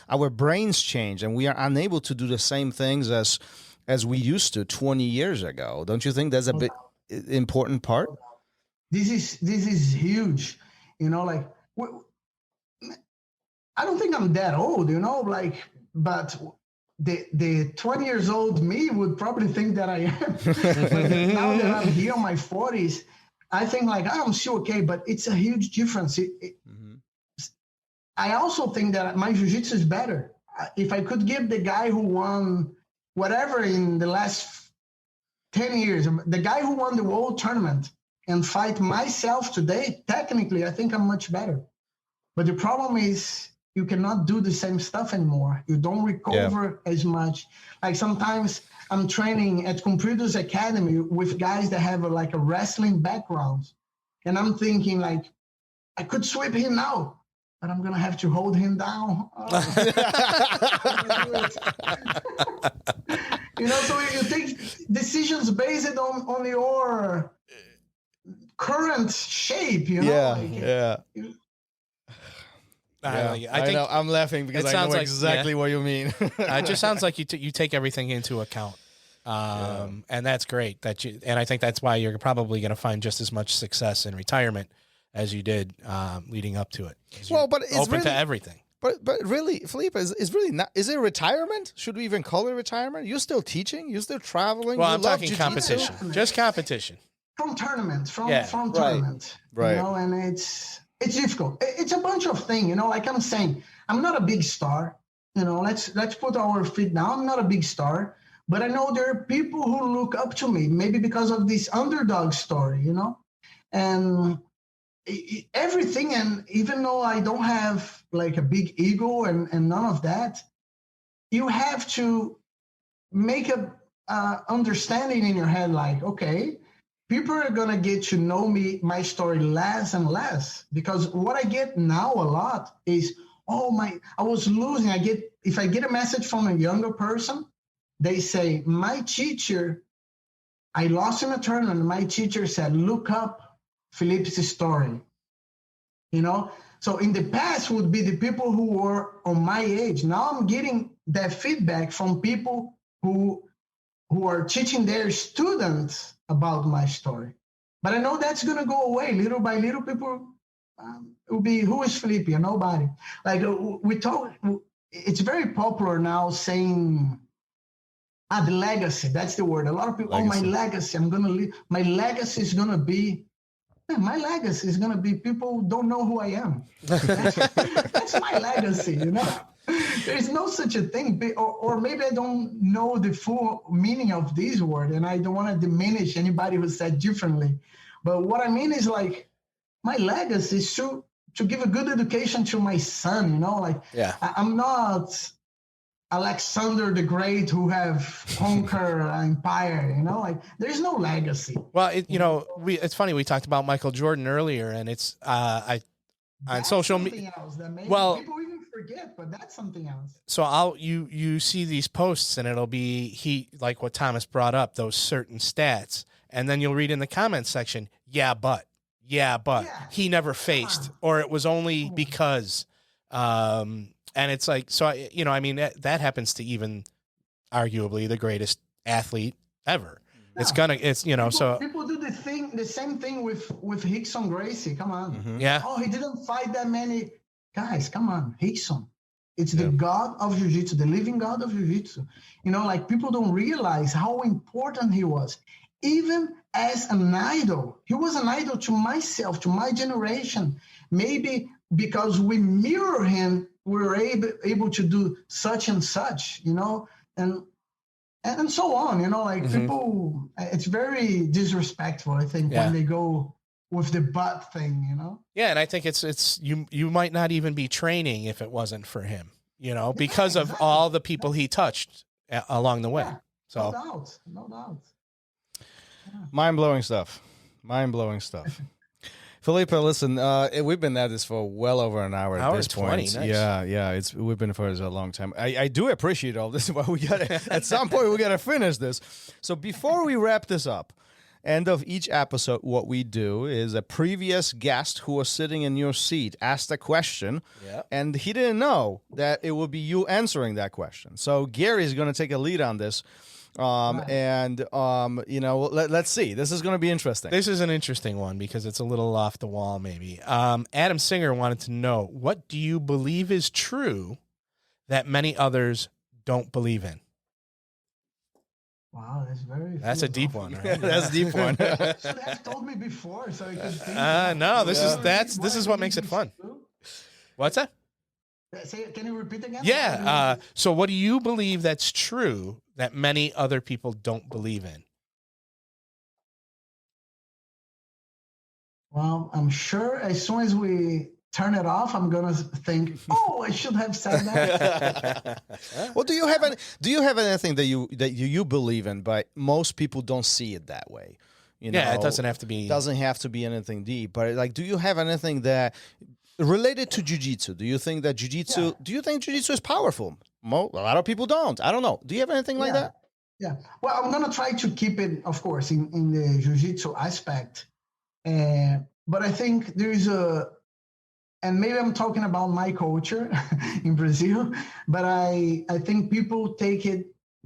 our brains change, and we are unable to do the same things as we used to 20 years ago. Don't you think that's a bit important part? This is huge. You know, like, I don't think I'm that old, you know, like, but the 20 years old me would probably think that I am. But now that I'm here in my 40s, I think like, I'm still okay, but it's a huge difference. I also think that my jiu-jitsu is better. If I could give the guy who won whatever in the last 10 years, the guy who won the world tournament, and fight myself today, technically, I think I'm much better. But the problem is you cannot do the same stuff anymore. You don't recover as much. Like sometimes I'm training at Computers Academy with guys that have a wrestling background. And I'm thinking like, I could sweep him now, but I'm going to have to hold him down. You know, so you take decisions based on your current shape, you know? I know. I'm laughing because I know exactly what you mean. It just sounds like you take everything into account. And that's great and I think that's why you're probably going to find just as much success in retirement as you did leading up to it. Well, but it's open really, to everything. But really, Felipe, is really not. Is it retirement? Should we even call it retirement? You're still teaching. You're still traveling. Well, I'm talking competition. Just competition. From tournament, from tournament. Right. You know, and it's difficult. It's a bunch of things, you know, like I'm saying, I'm not a big star. You know, let's put our feet down. I'm not a big star, but I know there are people who look up to me, maybe because of this underdog story, you know, and everything. And even though I don't have like a big ego and none of that, you have to make a understanding in your head, like, okay, people are going to get to know my story less and less, because what I get now a lot is, I was losing. If I get a message from a younger person, they say, my teacher, I lost in a tournament. My teacher said, look up Felipe's story. You know, so in the past would be the people who were on my age. Now I'm getting that feedback from people who are teaching their students about my story. But I know that's going to go away little by little. People will be, who is Felipe? Nobody. Like we talk, it's very popular now saying, the legacy. That's the word. A lot of people, legacy. My legacy. I'm going to leave. My legacy is going to be, my legacy is going to be people don't know who I am. That's my legacy, you know. There's no such a thing. Or maybe I don't know the full meaning of this word, and I don't want to diminish anybody who said differently. But what I mean is, like, my legacy is to give a good education to my son, you know. Like, I'm not Alexander the Great who have conquered an empire, you know, like there's no legacy. Well, it's funny. We talked about Michael Jordan earlier, and it's on social media. Well, people even forget, but that's something else. So you see these posts, and it'll be like what Thomas brought up, those certain stats, and then you'll read in the comments section, but he never faced, or it was only because. And it's like, so, I mean, that happens to even arguably the greatest athlete ever. Yeah. So people do the same thing with Rickson Gracie. Come on. Mm-hmm. Yeah. Oh, he didn't fight that many guys. Come on. Rickson. It's the God of Jiu Jitsu, the living God of Jiu Jitsu. You know, like people don't realize how important he was. Even as an idol, he was an idol to myself, to my generation. Maybe because we mirror him, we're able to do such and such, you know, and so on, you know, like people, it's very disrespectful, I think, when they go with the butt thing, you know? Yeah. And I think it's you might not even be training if it wasn't for him, you know, because of all the people he touched along the way. Yeah, so no doubt. Yeah. Mind-blowing stuff. Felipe, listen, we've been at this for well over an hour at this point. 20, nice. Yeah, we've been for a long time. I do appreciate all this, but at some point we got to finish this. So before we wrap this up, end of each episode, what we do is a previous guest who was sitting in your seat asked a question, and he didn't know that it would be you answering that question. So Gary is going to take a lead on this. Let's see. This is going to be interesting. This is an interesting one because it's a little off the wall, maybe. Adam Singer wanted to know, what do you believe is true that many others don't believe in? Wow, that's a deep one, right? That's a deep one. You should have told me before so I could think. No, this is what makes it fun. What's that? Can you repeat again? Yeah. So what do you believe that's true that many other people don't believe in? Well, I'm sure as soon as we turn it off, I'm gonna think, I should have said that. Well, do you have anything that you believe in, but most people don't see it that way? You know, it doesn't have to be anything deep, but like, do you have anything that related to Jiu-Jitsu? Do you think Jiu-Jitsu is powerful? A lot of people don't. I don't know. Do you have anything like that? Yeah. Well, I'm gonna try to keep it, of course, in the Jiu-Jitsu aspect. But I think there is and maybe I'm talking about my culture in Brazil, but I think people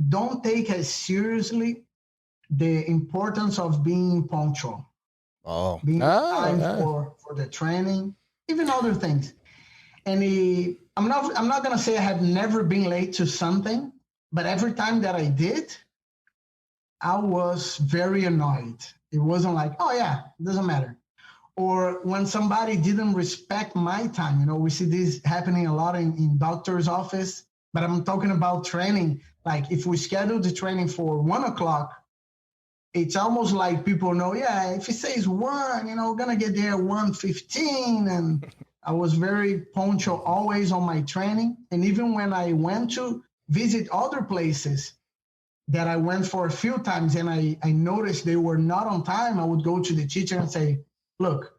don't take as seriously the importance of being punctual. Being time for the training, even other things. And I'm not gonna say I have never been late to something, but every time that I did, I was very annoyed. It wasn't like, it doesn't matter. Or when somebody didn't respect my time, you know, we see this happening a lot in doctor's office, but I'm talking about training. Like if we schedule the training for 1:00, it's almost like people know, if he says 1, you know, we're going to get there 1:15. And I was very punctual always on my training. And even when I went to visit other places that I went for a few times and I noticed they were not on time, I would go to the teacher and say, look,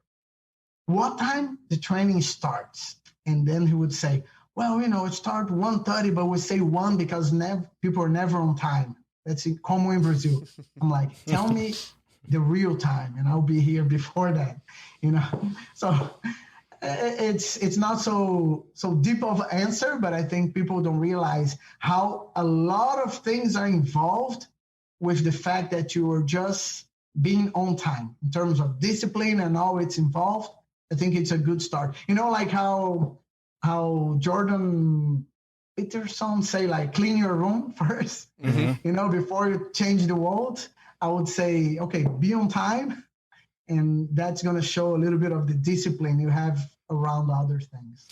what time the training starts? And then he would say, well, it starts 1:30, but we say 1 because people are never on time. That's common in Brazil. I'm like, tell me the real time, and I'll be here before that. So it's not so deep of an answer, but I think people don't realize how a lot of things are involved with the fact that you are just being on time in terms of discipline and all it's involved. I think it's a good start. Like how Jordan Peterson say, like, clean your room first, before you change the world. I would say, okay, be on time. And that's going to show a little bit of the discipline you have around other things.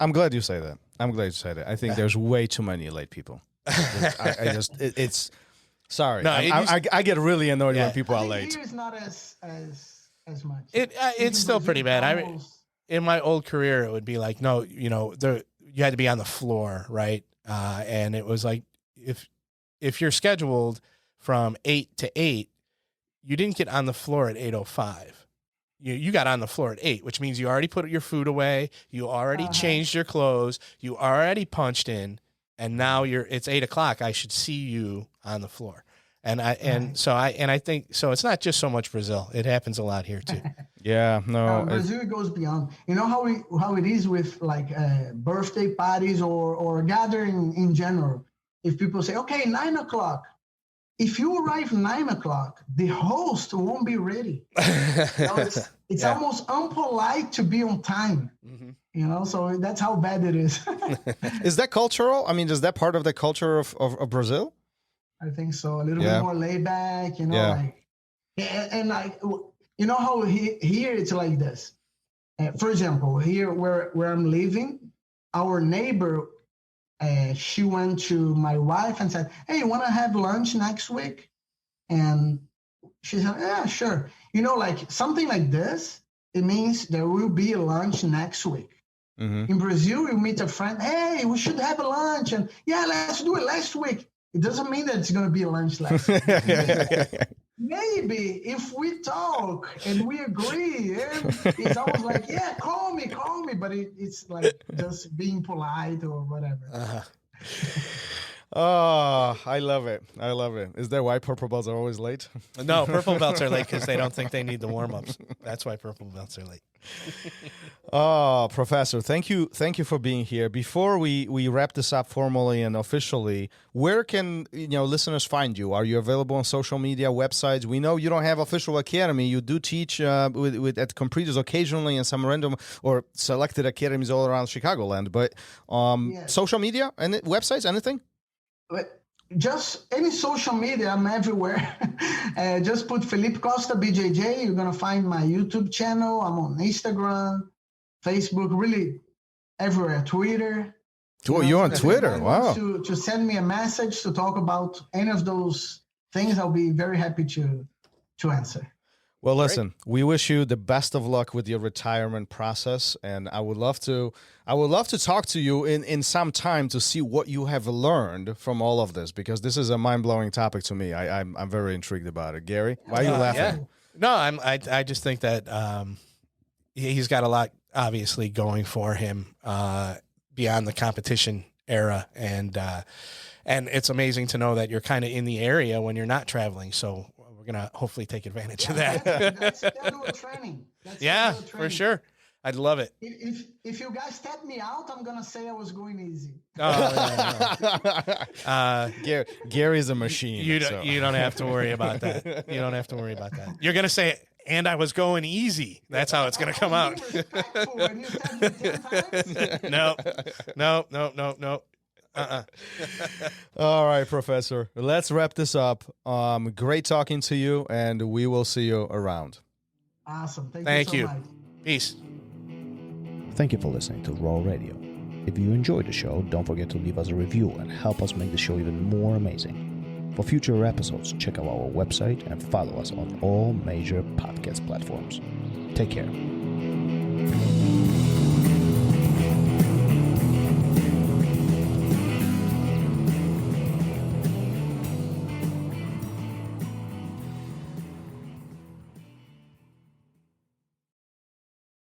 I'm glad you say that. I think there's way too many late people. It's sorry. No, I get really annoyed when people are late. Here is not as much. It's still pretty bad. In my old career, it would be like, no, you had to be on the floor, right? And it was like, if you're scheduled from 8 to 8, you didn't get on the floor at 8:05. You got on the floor at 8, which means you already put your food away, you already changed your clothes, you already punched in, and now it's 8 o'clock. I should see you on the floor. So I think so. It's not just so much Brazil; it happens a lot here too. Yeah, no. Brazil goes beyond. How it is with like birthday parties or gathering in general. If people say, "Okay, 9 o'clock," if you arrive 9 o'clock, the host won't be ready. It's almost unpolite to be on time. So that's how bad it is. Is that cultural? I mean, is that part of the culture of Brazil? I think so. A little bit more laid back, how here it's like this. For example, here where I'm living, our neighbor, she went to my wife and said, "Hey, you want to have lunch next week?" And she said, "Yeah, sure." Like something like this, it means there will be a lunch next week. In Brazil, you meet a friend, "Hey, we should have a lunch." And yeah, let's do it last week. It doesn't mean that it's going to be a lunch last week. Maybe if we talk and we agree, it's almost like, yeah, call me. But it's like just being polite or whatever. Oh, I love it. Is that why purple belts are always late? No, purple belts are late because they don't think they need the warm-ups. That's why purple belts are late. Oh, Professor, thank you for being here. Before we wrap this up formally and officially, where can listeners find you? Are you available on social media, websites? We know you don't have official academy. You do teach at Compreters occasionally and some random or selected academies all around Chicagoland. But social media and websites, anything? Just any social media, I'm everywhere. Just put Felipe Costa BJJ. You're gonna find my YouTube channel. I'm on Instagram, Facebook, really everywhere. Twitter. You're on Twitter. Wow. To send me a message to talk about any of those things, I'll be very happy to answer. Well, listen, we wish you the best of luck with your retirement process, and I would love to talk to you in some time to see what you have learned from all of this, because this is a mind-blowing topic to me. I'm very intrigued about it. Gary, why are you laughing? Yeah. No, I just think that he's got a lot obviously going for him beyond the competition era, and it's amazing to know that you're kind of in the area when you're not traveling. So we're going to hopefully take advantage of that. That's scheduled training. For sure. I'd love it. If you guys tap me out, I'm going to say I was going easy. Gary's a machine. You don't have to worry about that. You don't have to worry about that. You're going to say, "And I was going easy." That's how it's going to come out. No. All right, Professor. Let's wrap this up. Great talking to you, and we will see you around. Awesome. Thank you. So much. Peace. Thank you for listening to Raw Radio. If you enjoyed the show, don't forget to leave us a review and help us make the show even more amazing. For future episodes, check out our website and follow us on all major podcast platforms. Take care.